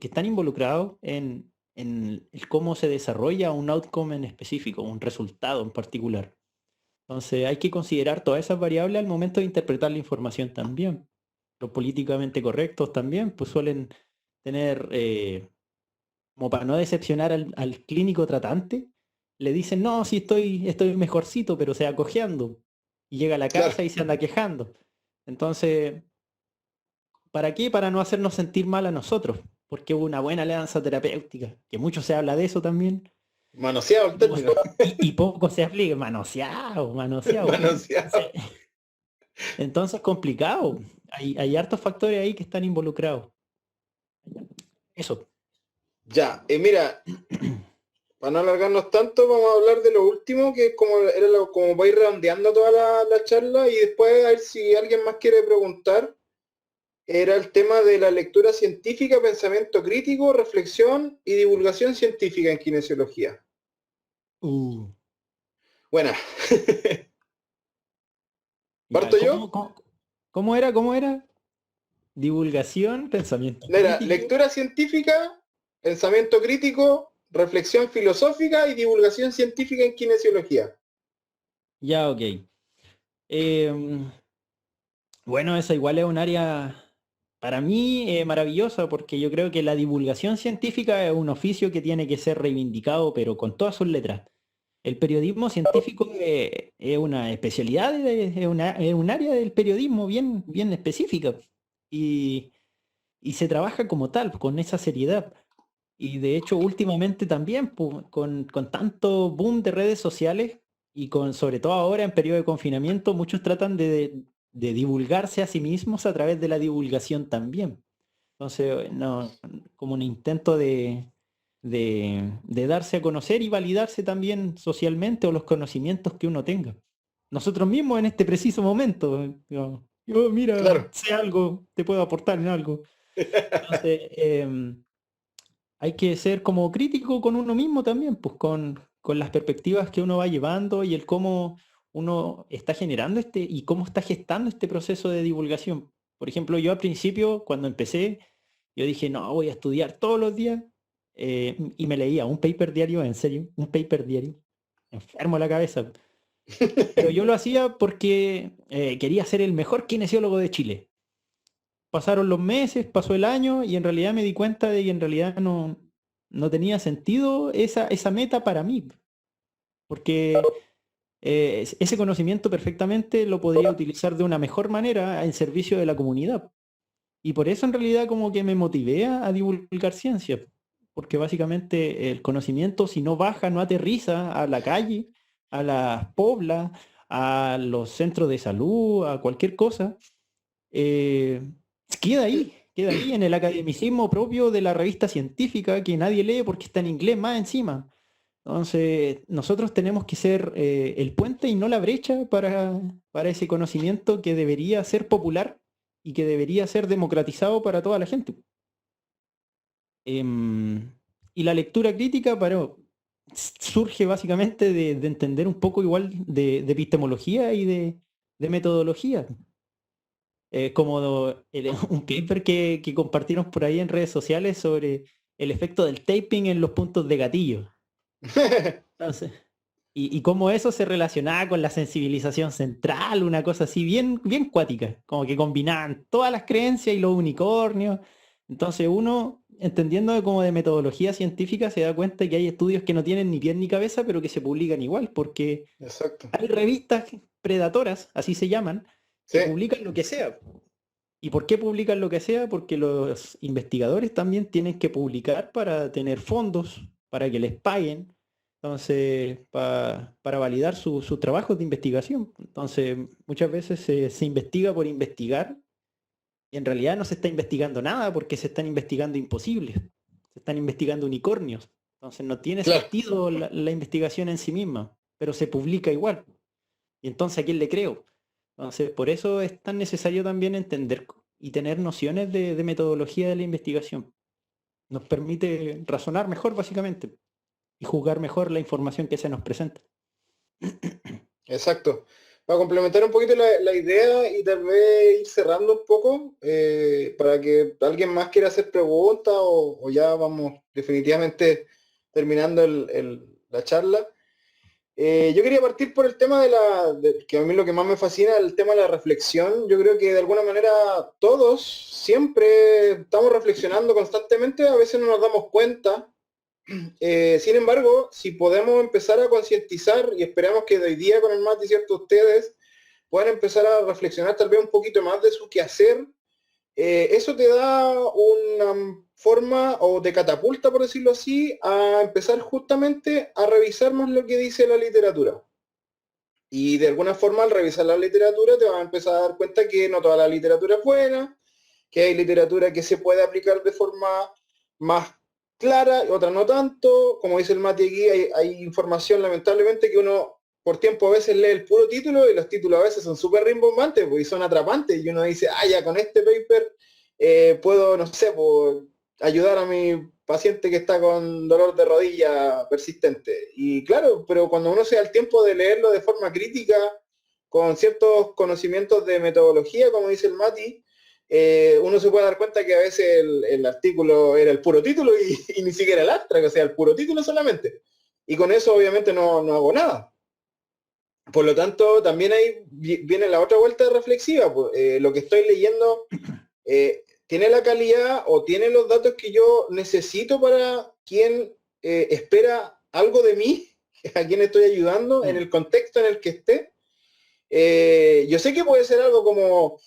están involucrados en el cómo se desarrolla un outcome en específico, un resultado en particular. Entonces hay que considerar todas esas variables al momento de interpretar la información también. Los políticamente correctos también, pues suelen tener, como para no decepcionar al clínico tratante, le dicen, no, sí estoy mejorcito, pero se va cojeando. Y llega a la Claro. casa y se anda quejando. Entonces, ¿para qué? Para no hacernos sentir mal a nosotros, porque hubo una buena alianza terapéutica, que mucho se habla de eso también, Manoseado el término. y poco se aplica, manoseado. Manoseado. Entonces complicado. Hay hartos factores ahí que están involucrados. Eso. Ya, mira, para no alargarnos tanto, vamos a hablar de lo último, que es como va a ir redondeando toda la charla y después a ver si alguien más quiere preguntar. Era el tema de la lectura científica, pensamiento crítico, reflexión y divulgación científica en kinesiología. Buena. ¿Parto yo? ¿Cómo era? ¿Cómo era? Divulgación, pensamiento Era crítico. lectura científica, pensamiento crítico, reflexión filosófica y divulgación científica en kinesiología. Ya, ok. Bueno, esa igual es un área para mí maravillosa porque yo creo que la divulgación científica es un oficio que tiene que ser reivindicado, pero con todas sus letras. El periodismo científico es una especialidad, es un área del periodismo bien, bien específica y se trabaja como tal, con esa seriedad. Y de hecho, últimamente también, con tanto boom de redes sociales y con, sobre todo ahora en periodo de confinamiento, muchos tratan de divulgarse a sí mismos a través de la divulgación también. Entonces, no, como un intento de darse a conocer y validarse también socialmente o los conocimientos que uno tenga. Nosotros mismos en este preciso momento, yo mira, Claro. sé algo, te puedo aportar en algo. Entonces, hay que ser como crítico con uno mismo también, pues con las perspectivas que uno va llevando y el cómo uno está generando y cómo está gestando este proceso de divulgación. Por ejemplo, yo al principio, cuando empecé, yo dije, no, voy a estudiar todos los días y me leía un paper diario, en serio, un paper diario, enfermo la cabeza. Pero yo lo hacía porque quería ser el mejor kinesiólogo de Chile. Pasaron los meses, pasó el año y en realidad me di cuenta de que en realidad no tenía sentido esa meta para mí, porque ese conocimiento perfectamente lo podría utilizar de una mejor manera en servicio de la comunidad. Y por eso en realidad como que me motivé a divulgar ciencia, porque básicamente el conocimiento si no baja, no aterriza a la calle, a las poblas, a los centros de salud, a cualquier cosa, eh, queda ahí en el academicismo propio de la revista científica que nadie lee porque está en inglés más encima. Entonces, nosotros tenemos que ser el puente y no la brecha para ese conocimiento que debería ser popular y que debería ser democratizado para toda la gente. Y la lectura crítica surge básicamente de entender un poco igual de epistemología y de metodología. Como un paper que compartieron por ahí en redes sociales sobre el efecto del taping en los puntos de gatillo. Entonces, y cómo eso se relacionaba con la sensibilización central, una cosa así bien, bien cuática, como que combinaban todas las creencias y los unicornios. Entonces uno, entendiendo como de metodología científica, se da cuenta que hay estudios que no tienen ni pie ni cabeza, pero que se publican igual, porque Exacto. hay revistas predatoras, así se llaman, Sí, que publican lo que sea. ¿Y por qué publican lo que sea? Porque los investigadores también tienen que publicar para tener fondos, para que les paguen, entonces, para validar sus trabajos de investigación. Entonces, muchas veces se investiga por investigar y en realidad no se está investigando nada porque se están investigando imposibles, se están investigando unicornios. Entonces, no tiene claro. sentido la investigación en sí misma, pero se publica igual. Y entonces, ¿a quién le creo? Entonces, por eso es tan necesario también entender y tener nociones de metodología de la investigación. Nos permite razonar mejor, básicamente, y juzgar mejor la información que se nos presenta. Exacto. Para complementar un poquito la idea y tal vez ir cerrando un poco, para que alguien más quiera hacer preguntas o ya vamos definitivamente terminando la charla. Yo quería partir por el tema que a mí lo que más me fascina, el tema de la reflexión. Yo creo que de alguna manera todos siempre estamos reflexionando constantemente, a veces no nos damos cuenta. Sin embargo, si podemos empezar a concientizar, y esperamos que de hoy día con el Mati, ¿cierto? Ustedes puedan empezar a reflexionar tal vez un poquito más de su quehacer, eso te da una forma o te catapulta, por decirlo así, a empezar justamente a revisar más lo que dice la literatura. Y de alguna forma al revisar la literatura te vas a empezar a dar cuenta que no toda la literatura es buena, que hay literatura que se puede aplicar de forma más clara, otra no tanto. Como dice el Mati aquí, hay información lamentablemente que uno por tiempo a veces lee el puro título y los títulos a veces son súper rimbombantes pues, y son atrapantes y uno dice, ya con este paper puedo, no sé, pues, ayudar a mi paciente que está con dolor de rodilla persistente. Y claro, pero cuando uno se da el tiempo de leerlo de forma crítica, con ciertos conocimientos de metodología, como dice el Mati, uno se puede dar cuenta que a veces el artículo era el puro título y ni siquiera el abstract, o sea, el puro título solamente. Y con eso obviamente no hago nada. Por lo tanto, también ahí viene la otra vuelta reflexiva. Pues, lo que estoy leyendo tiene la calidad o tiene los datos que yo necesito para quien espera algo de mí, a quien estoy ayudando, en el contexto en el que esté. Yo sé que puede ser algo como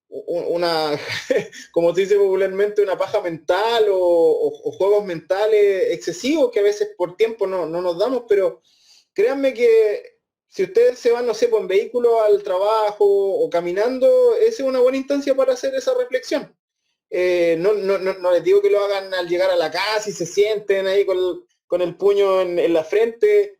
una, como se dice popularmente, una paja mental o juegos mentales excesivos que a veces por tiempo no nos damos, pero créanme que si ustedes se van, no sé, en vehículo al trabajo o caminando, esa es una buena instancia para hacer esa reflexión. No les digo que lo hagan al llegar a la casa y se sienten ahí con el puño en la frente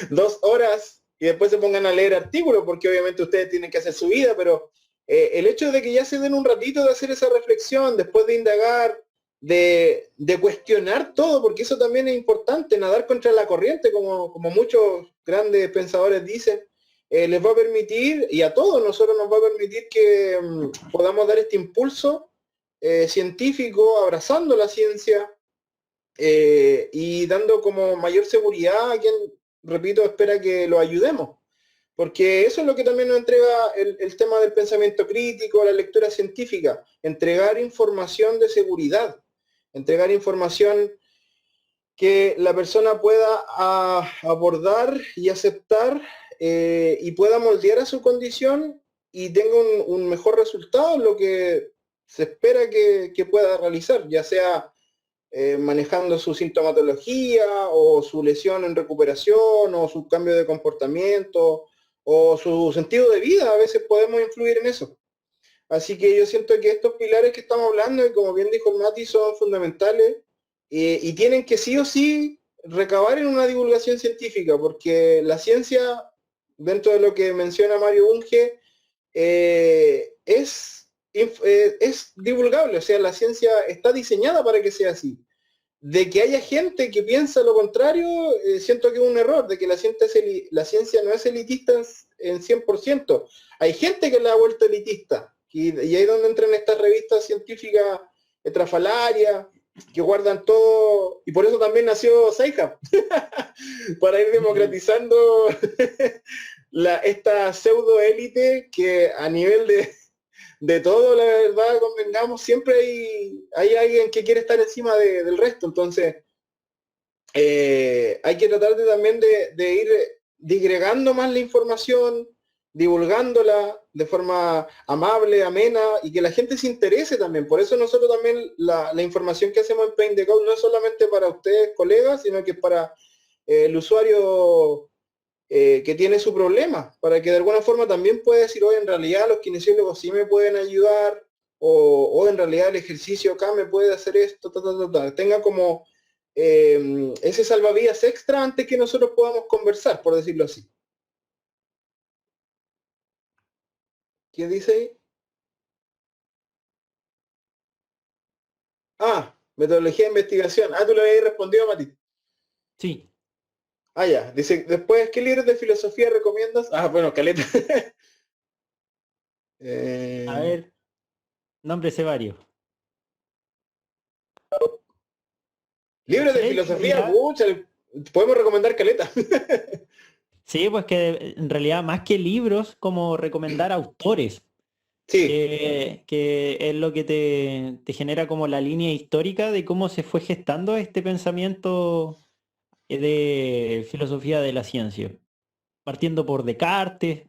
2 horas y después se pongan a leer artículos, porque obviamente ustedes tienen que hacer su vida, pero el hecho de que ya se den un ratito de hacer esa reflexión, después de indagar, de cuestionar todo, porque eso también es importante, nadar contra la corriente, como muchos grandes pensadores dicen, les va a permitir, y a todos nosotros nos va a permitir que podamos dar este impulso científico, abrazando la ciencia y dando como mayor seguridad a quien, repito, espera que lo ayudemos. Porque eso es lo que también nos entrega el tema del pensamiento crítico, la lectura científica, entregar información de seguridad, entregar información que la persona pueda abordar y aceptar y pueda moldear a su condición y tenga un mejor resultado en lo que se espera que pueda realizar, ya sea manejando su sintomatología o su lesión en recuperación o su cambio de comportamiento o su sentido de vida. A veces podemos influir en eso. Así que yo siento que estos pilares que estamos hablando, y como bien dijo el Mati, son fundamentales y tienen que sí o sí recabar en una divulgación científica, porque la ciencia, dentro de lo que menciona Mario Bunge, es divulgable, o sea, la ciencia está diseñada para que sea así. De que haya gente que piensa lo contrario, siento que es un error, de que la ciencia no es elitista en 100%. Hay gente que la ha vuelto elitista, y ahí es donde entran estas revistas científicas estrafalarias, que guardan todo, y por eso también nació Sci-Hub, para ir democratizando esta pseudo élite que a nivel de todo, la verdad, convengamos, siempre hay alguien que quiere estar encima del resto. Entonces, hay que tratar también de ir digregando más la información, divulgándola de forma amable, amena, y que la gente se interese también. Por eso nosotros también la información que hacemos en Paint the Code no es solamente para ustedes, colegas, sino que es para el usuario que tiene su problema, para que de alguna forma también pueda decir, hoy en realidad los kinesiólogos sí me pueden ayudar, o en realidad el ejercicio acá me puede hacer esto, tenga como ese salvavidas extra antes que nosotros podamos conversar, por decirlo así. ¿Qué dice ahí? Metodología de investigación. Tú le habías respondido, Mati. Sí. Ya. Dice, después, ¿qué libros de filosofía recomiendas? Bueno, caleta. A ver, nómbrese varios. Libros de Sí, filosofía, pucha, podemos recomendar caleta. Sí, pues que en realidad más que libros, como recomendar autores. Sí. Que es lo que te genera como la línea histórica de cómo se fue gestando este pensamiento de filosofía de la ciencia. Partiendo por Descartes,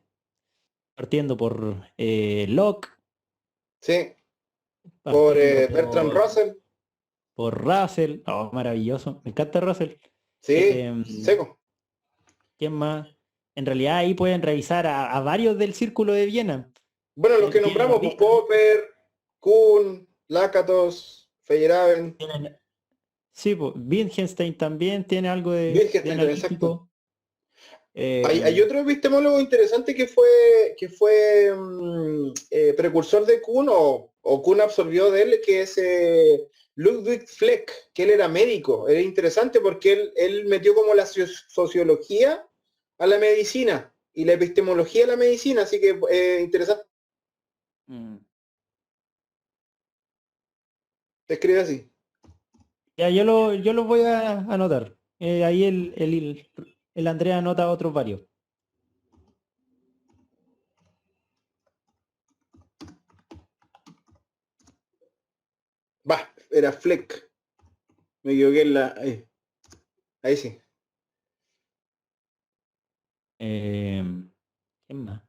partiendo por Locke. Sí. Por Bertrand por, Russell. Por Russell. Oh, maravilloso. Me encanta Russell. Sí, seco. ¿Quién más? En realidad ahí pueden revisar a varios del Círculo de Viena. Bueno, los que nombramos, Popper, Kuhn, Lakatos, Feyerabend. Sí, pues Wittgenstein también tiene algo de Wittgenstein, analítico. Exacto. Hay otro epistemólogo interesante que fue precursor de Kuhn, o Kuhn absorbió de él, que es Ludwig Fleck, que él era médico. Era interesante porque él metió como la sociología a la medicina y la epistemología de la medicina, así que interesante. Se escribe así. Ya, yo lo voy a anotar. Ahí el Andrea anota otros varios. Va, era Fleck. Me equivoqué en la... Ahí sí. ¿Quién más?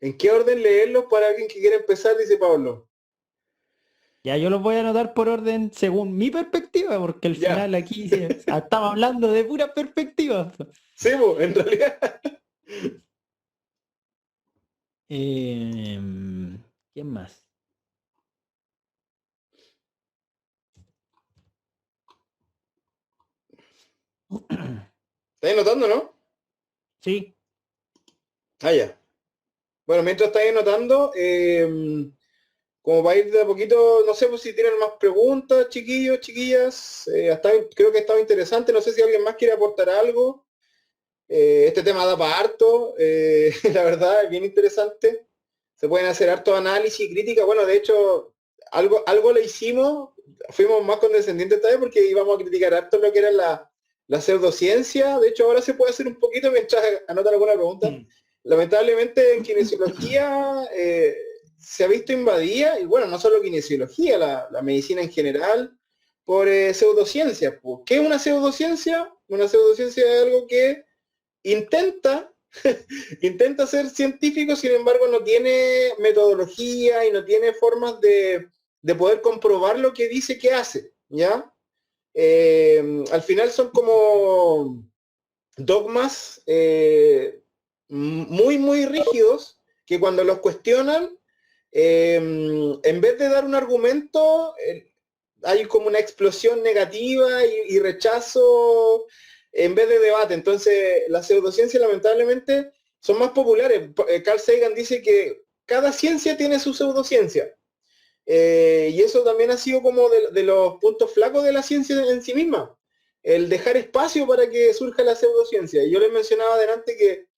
¿En qué orden leerlos para alguien que quiera empezar? Dice Pablo. Ya, yo los voy a anotar por orden según mi perspectiva, porque al Ya. final aquí estamos hablando de pura perspectiva. Sí, pues, en realidad. ¿Quién más? ¿Estáis anotando, no? Sí. Ah, ya. Bueno, mientras estáis anotando, como para ir de a poquito, no sé pues, si tienen más preguntas, chiquillos, chiquillas. Creo que ha estado interesante. No sé si alguien más quiere aportar algo. Este tema da para harto. La verdad, es bien interesante. Se pueden hacer harto análisis y crítica. Bueno, de hecho, algo le hicimos. Fuimos más condescendientes esta vez porque íbamos a criticar harto lo que era la pseudociencia. De hecho, ahora se puede hacer un poquito mientras anotan alguna pregunta. Lamentablemente en kinesiología se ha visto invadida, y bueno, no solo kinesiología, la medicina en general, por pseudociencias. Pues. ¿Qué es una pseudociencia? Una pseudociencia es algo que intenta, intenta ser científico, sin embargo no tiene metodología y no tiene formas de poder comprobar lo que dice que hace, ¿ya? Al final son como dogmas muy, muy rígidos que cuando los cuestionan, en vez de dar un argumento, hay como una explosión negativa y rechazo en vez de debate. Entonces, las pseudociencias lamentablemente son más populares. Carl Sagan dice que cada ciencia tiene su pseudociencia. Y eso también ha sido como de los puntos flacos de la ciencia en sí misma. El dejar espacio para que surja la pseudociencia. Y yo les mencionaba adelante que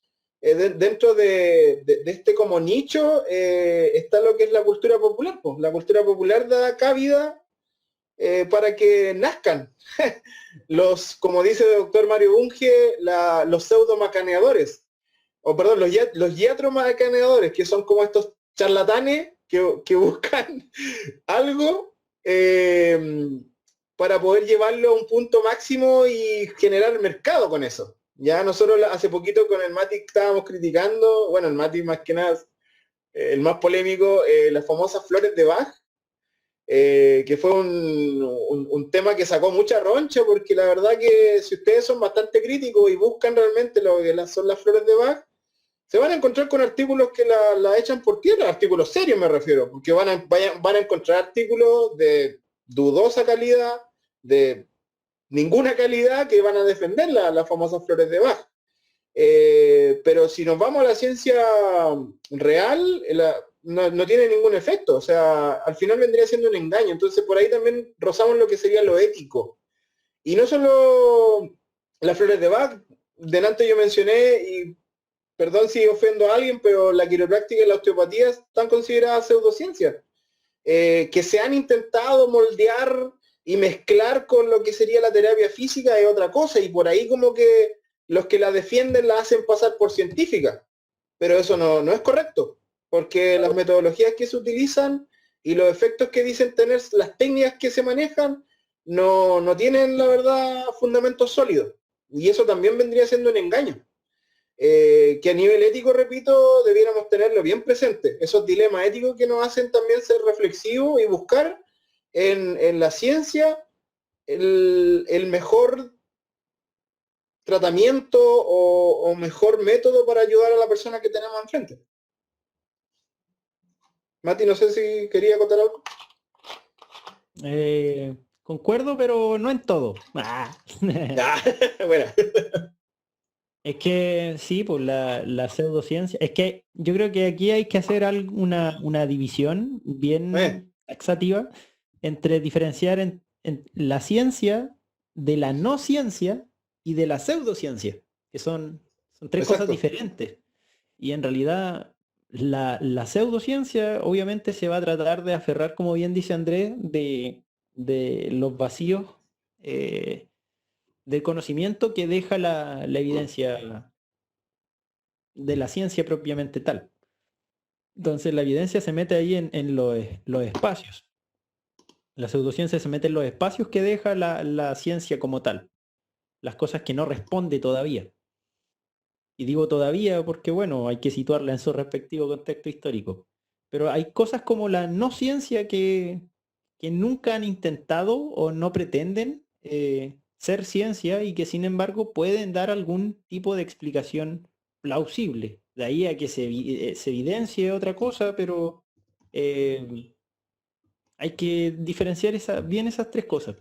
dentro de este como nicho está lo que es la cultura popular. Pues. La cultura popular da cabida para que nazcan como dice el doctor Mario Bunge, los pseudo macaneadores, o perdón, los diatro macaneadores, que son como estos charlatanes que buscan algo para poder llevarlo a un punto máximo y generar mercado con eso. Ya nosotros hace poquito con el Mati estábamos criticando, bueno, el Mati más que nada, el más polémico, las famosas flores de Bach, que fue un tema que sacó mucha roncha, porque la verdad que si ustedes son bastante críticos y buscan realmente lo que son las flores de Bach, se van a encontrar con artículos que la echan por tierra, artículos serios me refiero, porque van a encontrar artículos de dudosa calidad, de ninguna calidad, que van a defender las famosas flores de Bach. Pero si nos vamos a la ciencia real, no tiene ningún efecto, o sea, al final vendría siendo un engaño, entonces por ahí también rozamos lo que sería lo ético. Y no solo las flores de Bach, delante yo mencioné, y perdón si ofendo a alguien, pero la quiropráctica y la osteopatía están consideradas pseudociencias, que se han intentado moldear y mezclar con lo que sería la terapia física es otra cosa, y por ahí como que los que la defienden la hacen pasar por científica, pero eso no es correcto, porque las metodologías que se utilizan y los efectos que dicen tener, las técnicas que se manejan, no tienen, la verdad, fundamentos sólidos, y eso también vendría siendo un engaño. Que a nivel ético, repito, debiéramos tenerlo bien presente, esos dilemas éticos que nos hacen también ser reflexivos y buscar en la ciencia el mejor tratamiento o mejor método para ayudar a la persona que tenemos enfrente. Mati, no sé si quería contar algo. Concuerdo, pero no en todo. Ah. Bueno. Es que sí, pues la pseudociencia. Es que yo creo que aquí hay que hacer una división bien taxativa entre diferenciar en la ciencia de la no ciencia y de la pseudociencia, que son tres cosas Exacto. diferentes. Y en realidad la pseudociencia obviamente se va a tratar de aferrar, como bien dice Andrés, de los vacíos del conocimiento que deja la evidencia de la ciencia propiamente tal. Entonces la evidencia se mete ahí en los espacios. La pseudociencia se mete en los espacios que deja la ciencia como tal. Las cosas que no responde todavía. Y digo todavía porque, bueno, hay que situarla en su respectivo contexto histórico. Pero hay cosas como la no ciencia que nunca han intentado o no pretenden ser ciencia y que sin embargo pueden dar algún tipo de explicación plausible. De ahí a que se evidencie otra cosa, pero hay que diferenciar bien esas tres cosas.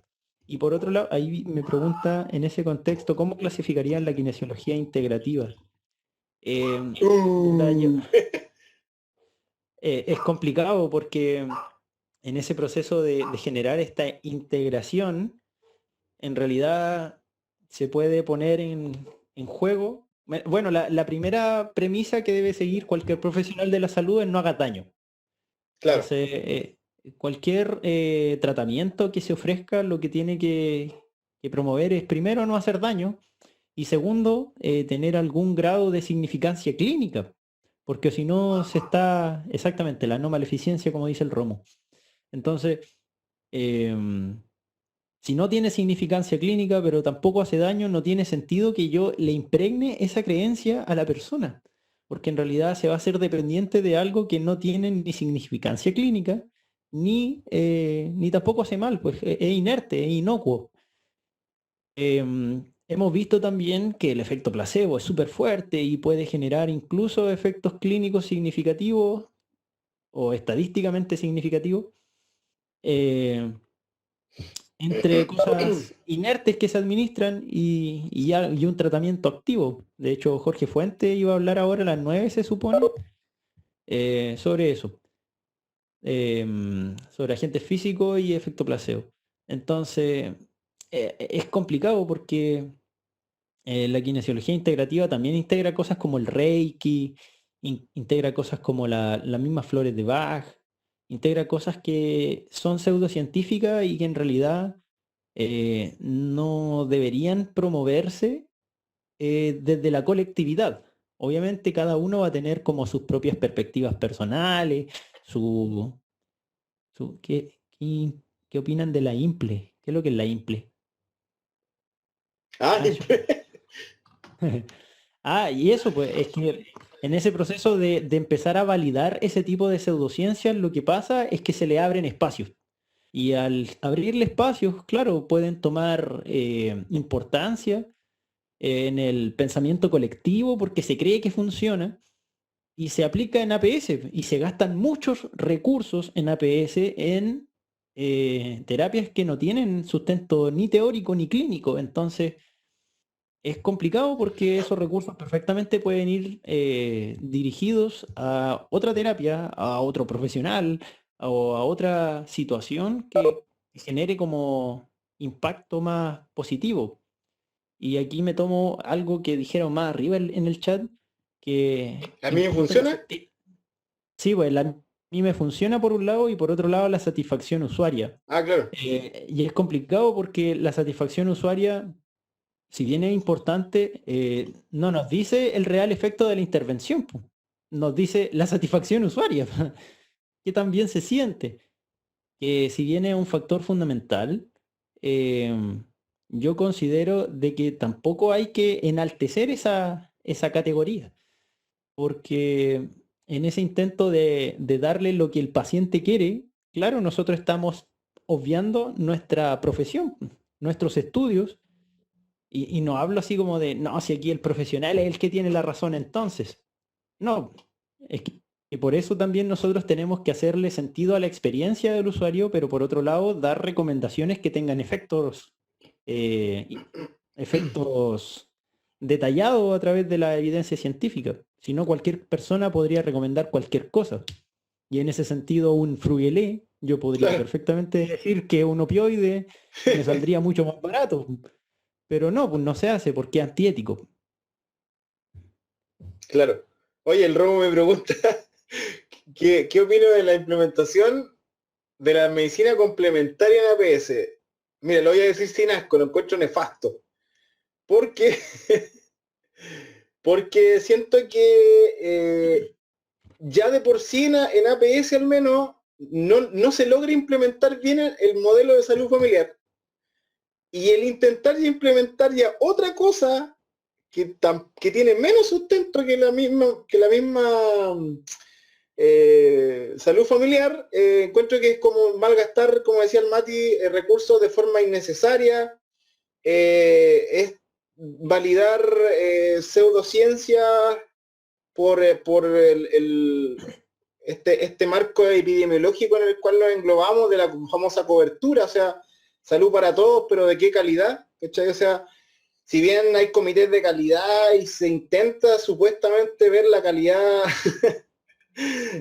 Y por otro lado, ahí me pregunta en ese contexto, ¿cómo clasificarían la kinesiología integrativa? Puta, es complicado porque en ese proceso de generar esta integración, en realidad se puede poner en juego. Bueno, la primera premisa que debe seguir cualquier profesional de la salud es no haga daño. Claro. Entonces, cualquier tratamiento que se ofrezca lo que tiene que promover es primero no hacer daño y segundo tener algún grado de significancia clínica, porque si no se está exactamente la no maleficencia como dice el Romo. Entonces, si no tiene significancia clínica pero tampoco hace daño, no tiene sentido que yo le impregne esa creencia a la persona, porque en realidad se va a hacer dependiente de algo que no tiene ni significancia clínica, ni tampoco hace mal, pues es inerte, es inocuo. Hemos visto también que el efecto placebo es súper fuerte y puede generar incluso efectos clínicos significativos o estadísticamente significativos entre cosas inertes que se administran y un tratamiento activo. De hecho, Jorge Fuente iba a hablar ahora a las 9, se supone, sobre eso. Sobre agentes físicos y efecto placebo. Entonces, es complicado porque la kinesiología integrativa también integra cosas como el Reiki, integra cosas como las mismas flores de Bach, integra cosas que son pseudocientíficas y que en realidad no deberían promoverse desde la colectividad. Obviamente cada uno va a tener como sus propias perspectivas personales, ¿qué opinan de la IMPLE? ¿Qué es lo que es la IMPLE? Y eso, pues, es que en ese proceso de empezar a validar ese tipo de pseudociencias, lo que pasa es que se le abren espacios. Y al abrirle espacios, claro, pueden tomar importancia en el pensamiento colectivo porque se cree que funciona y se aplica en APS y se gastan muchos recursos en APS en terapias que no tienen sustento ni teórico ni clínico. Entonces, es complicado porque esos recursos perfectamente pueden ir dirigidos a otra terapia, a otro profesional o a otra situación que genere como impacto más positivo. Y aquí me tomo algo que dijeron más arriba en el chat, que... ¿A mí me funciona? Sí, pues a mí me funciona por un lado y por otro lado la satisfacción usuaria. Claro. Y es complicado porque la satisfacción usuaria, si bien es importante, no nos dice el real efecto de la intervención, po. Nos dice la satisfacción usuaria, que también se siente. Que si bien es un factor fundamental, yo considero de que tampoco hay que enaltecer esa categoría, porque en ese intento de darle lo que el paciente quiere, claro, nosotros estamos obviando nuestra profesión, nuestros estudios, y no hablo así como de, no, si aquí el profesional es el que tiene la razón entonces. No, es que por eso también nosotros tenemos que hacerle sentido a la experiencia del usuario, pero por otro lado dar recomendaciones que tengan efectos detallados a través de la evidencia científica. Si no, cualquier persona podría recomendar cualquier cosa. Y en ese sentido, un Frugelé Yo podría Claro. perfectamente decir que un opioide me saldría mucho más barato, pero no, pues no se hace porque es antiético. Claro. Oye, el Robo me pregunta, ¿qué opino de la implementación de la medicina complementaria en APS? Mira, lo voy a decir sin asco, lo encuentro nefasto. Porque, porque siento que ya de por sí en APS al menos no se logra implementar bien el modelo de salud familiar. Y el intentar implementar ya otra cosa que tiene menos sustento que la misma salud familiar, encuentro que es como malgastar, como decía el Mati, recursos de forma innecesaria, es validar pseudociencias por este marco epidemiológico en el cual nos englobamos de la famosa cobertura, o sea, salud para todos, pero ¿de qué calidad? ¿Cachai? O sea, si bien hay comités de calidad y se intenta supuestamente ver la calidad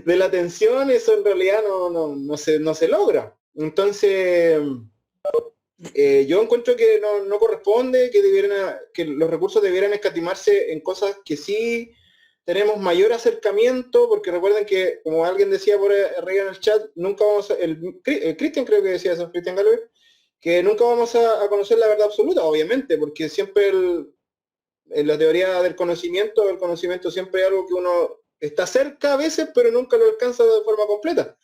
de la atención, eso en realidad no se logra. Entonces, yo encuentro que no corresponde, que los recursos debieran escatimarse en cosas que sí tenemos mayor acercamiento, porque recuerden que, como alguien decía por arriba en el chat, nunca vamos a, el Cristian creo que decía eso, Cristian Galvez, que nunca vamos a conocer la verdad absoluta, obviamente, porque siempre en la teoría del conocimiento, el conocimiento siempre es algo que uno está cerca a veces, pero nunca lo alcanza de forma completa.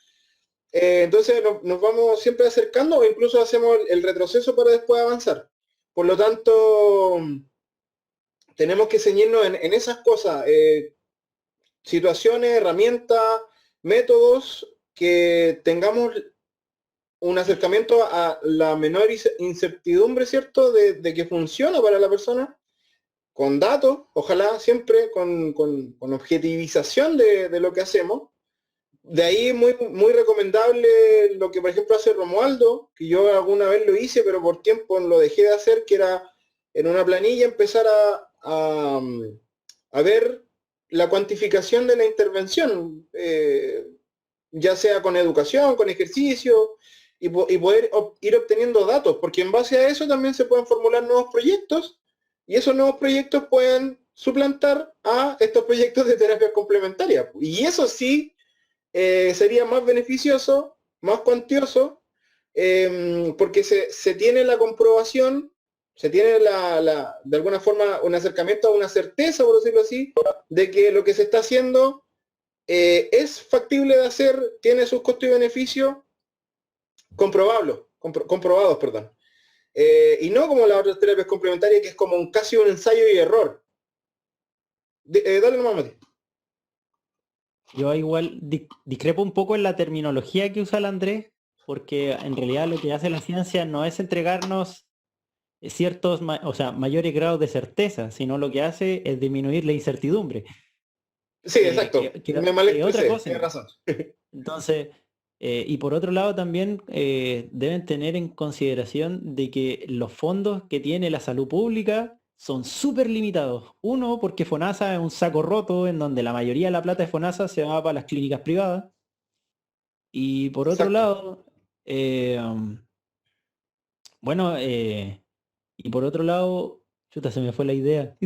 Entonces nos vamos siempre acercando o incluso hacemos el retroceso para después avanzar. Por lo tanto, tenemos que ceñirnos en esas cosas, situaciones, herramientas, métodos, que tengamos un acercamiento a la menor incertidumbre, ¿cierto?, de que funciona para la persona, con datos, ojalá siempre con objetivización de lo que hacemos. De ahí muy recomendable lo que por ejemplo hace Romualdo, que yo alguna vez lo hice, pero por tiempo lo dejé de hacer, que era en una planilla empezar a ver la cuantificación de la intervención, ya sea con educación, con ejercicio, y poder ir obteniendo datos, porque en base a eso también se pueden formular nuevos proyectos, y esos nuevos proyectos pueden suplantar a estos proyectos de terapia complementaria. Y eso sí sería más beneficioso, más cuantioso, porque se tiene la comprobación, se tiene de alguna forma un acercamiento a una certeza, por decirlo así, de que lo que se está haciendo es factible de hacer, tiene sus costos y beneficios comprobados, perdón. Y no como las otras terapias complementarias, que es como casi un ensayo y error. Dale nomás, Mati. Yo igual discrepo un poco en la terminología que usa el Andrés, porque en realidad lo que hace la ciencia no es entregarnos ciertos, o sea, mayores grados de certeza, sino lo que hace es disminuir la incertidumbre. Sí, exacto. Me mal Que otra expresé, cosa. tienes razón. Entonces, y por otro lado también deben tener en consideración de que los fondos que tiene la salud pública son súper limitados. Uno, porque FONASA es un saco roto en donde la mayoría de la plata de FONASA se va para las clínicas privadas. Y por otro Exacto. lado, bueno, y por otro lado, chuta, se me fue la idea.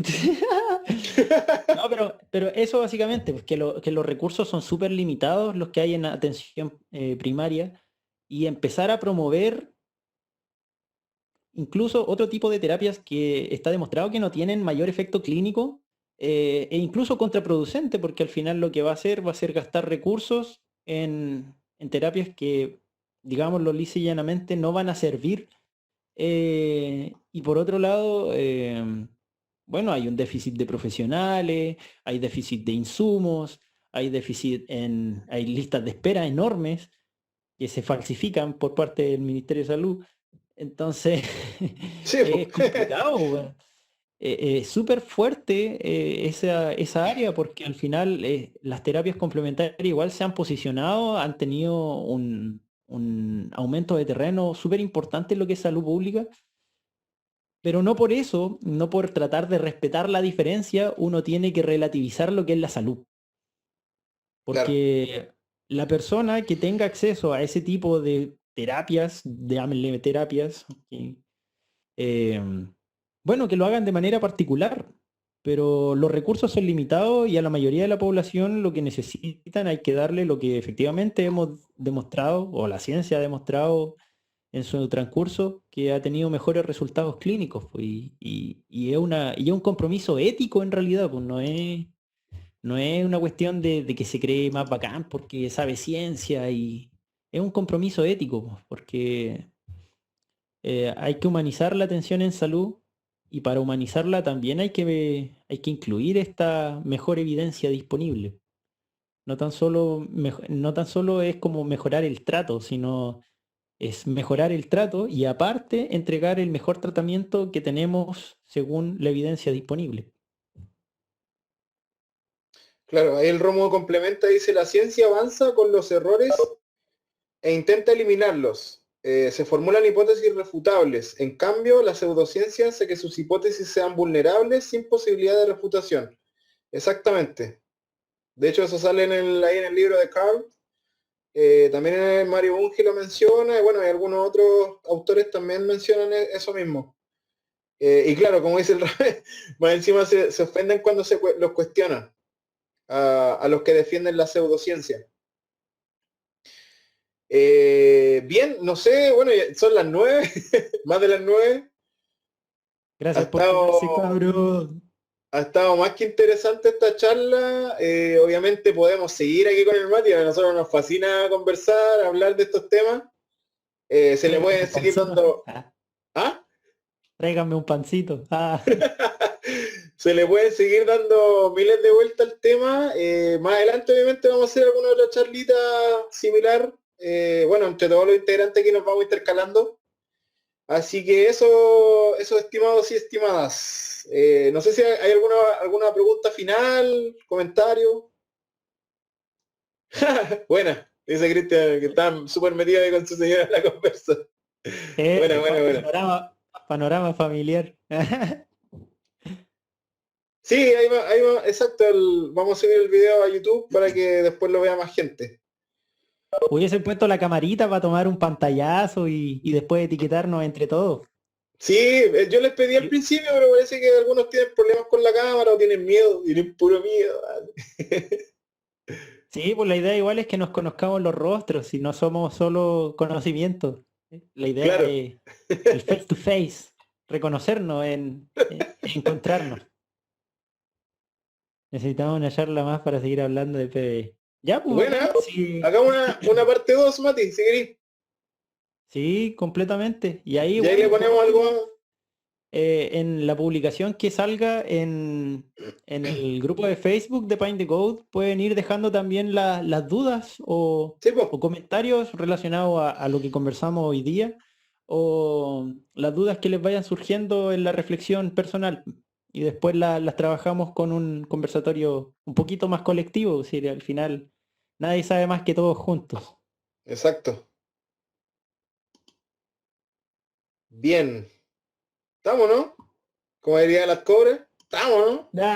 No, pero eso básicamente, pues que los recursos son súper limitados los que hay en atención primaria, y empezar a promover incluso otro tipo de terapias que está demostrado que no tienen mayor efecto clínico, e incluso contraproducente, porque al final lo que va a ser gastar recursos en terapias que, digámoslo lisa y llanamente, no van a servir. Y por otro lado, bueno, hay un déficit de profesionales, hay déficit de insumos, hay listas de espera enormes que se falsifican por parte del Ministerio de Salud. Entonces, Sí, es complicado, weón. Es súper fuerte esa área, porque al final las terapias complementarias igual se han posicionado, han tenido un aumento de terreno súper importante en lo que es salud pública, pero no por eso, no por tratar de respetar la diferencia, uno tiene que relativizar lo que es la salud. claro. Porque la persona que tenga acceso a ese tipo de terapias, llámenle terapias, bueno, que lo hagan de manera particular, pero los recursos son limitados y a la mayoría de la población lo que necesitan hay que darle lo que efectivamente hemos demostrado, o la ciencia ha demostrado en su transcurso, que ha tenido mejores resultados clínicos, pues, y es un compromiso ético en realidad, pues no es una cuestión de que se cree más bacán porque sabe ciencia, y es un compromiso ético, pues, porque hay que humanizar la atención en salud, y para humanizarla también hay que incluir esta mejor evidencia disponible. No tan solo, no tan solo es como mejorar el trato, sino es mejorar el trato y aparte entregar el mejor tratamiento que tenemos según la evidencia disponible. Claro, ahí el Rómulo complementa, dice, la ciencia avanza con los errores e intenta eliminarlos. Se formulan hipótesis irrefutables. En cambio, la pseudociencia hace que sus hipótesis sean vulnerables sin posibilidad de refutación. Exactamente. De hecho, eso sale ahí en el libro de Carl. También Mario Bunge lo menciona, y bueno, y algunos otros autores también mencionan eso mismo. Y claro, como dice el Rafael, más encima se ofenden cuando los cuestionan a los que defienden la pseudociencia. Bien, no sé, bueno, son las 9, más de las 9. Gracias por quedarse, cabrón. Ha estado más que interesante esta charla. Obviamente podemos seguir aquí con el Mati, a nosotros nos fascina conversar, hablar de estos temas. Se le puede seguir dando... ¿Ah? Tráiganme un pancito. Se le pueden seguir dando miles de vueltas al tema. Más adelante obviamente vamos a hacer alguna otra charlita similar. Bueno, entre todos los integrantes que nos vamos intercalando. Así que eso, estimados y estimadas. No sé si hay alguna pregunta final, comentario. Buena, dice Cristian, que está súper metida ahí con su señora en la conversa. Buena. Panorama familiar. Sí, ahí va, exacto. Vamos a subir el video a YouTube para que después lo vea más gente. Hubiesen puesto la camarita para tomar un pantallazo y después etiquetarnos entre todos. Sí, yo les pedí al principio, pero parece que algunos tienen problemas con la cámara o tienen miedo, tienen puro miedo. Sí, pues la idea igual es que nos conozcamos los rostros y no somos solo conocimientos. La idea Claro. es el face to face, reconocernos, encontrarnos. Necesitamos una charla más para seguir hablando de PBI. Ya, pues. Buena, Sí. hagamos una parte 2, Mati, si querés. Sí, completamente. Y ahí, Y ahí le ponemos algo. En la publicación que salga en el grupo de Facebook de Paint the Code, pueden ir dejando también las dudas o comentarios relacionados a lo que conversamos hoy día, o las dudas que les vayan surgiendo en la reflexión personal. Y después las trabajamos con un conversatorio un poquito más colectivo, si al final nadie sabe más que todos juntos. Exacto. Bien. ¿Estamos, no? Como dirían las cobras. ¿Estamos, no?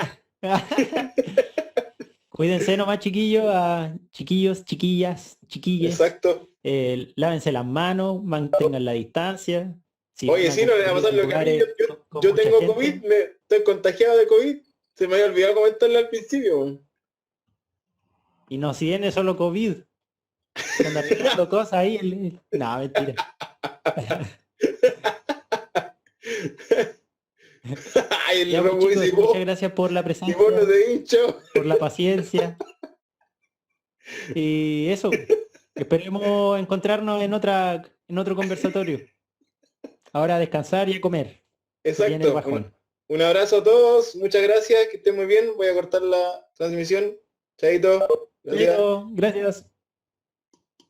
Cuídense nomás, chiquillos, chiquillos, chiquillas, chiquilles. Exacto. Lávense las manos, mantengan la distancia. Oye, sí, no le va a pasar lo que a mí. Yo tengo COVID, estoy contagiado de COVID. Se me había olvidado comentarle al principio. Y no, si viene solo COVID. Anda pegando cosas ahí. No, mentira. Ay, Ya, pues, chicos, muchas gracias por la presencia, por la paciencia. Y eso, esperemos encontrarnos en otro conversatorio. Ahora a descansar y a comer. Exacto. Un abrazo a todos, muchas gracias, que estén muy bien. Voy a cortar la transmisión. Chaito. Chaito, gracias.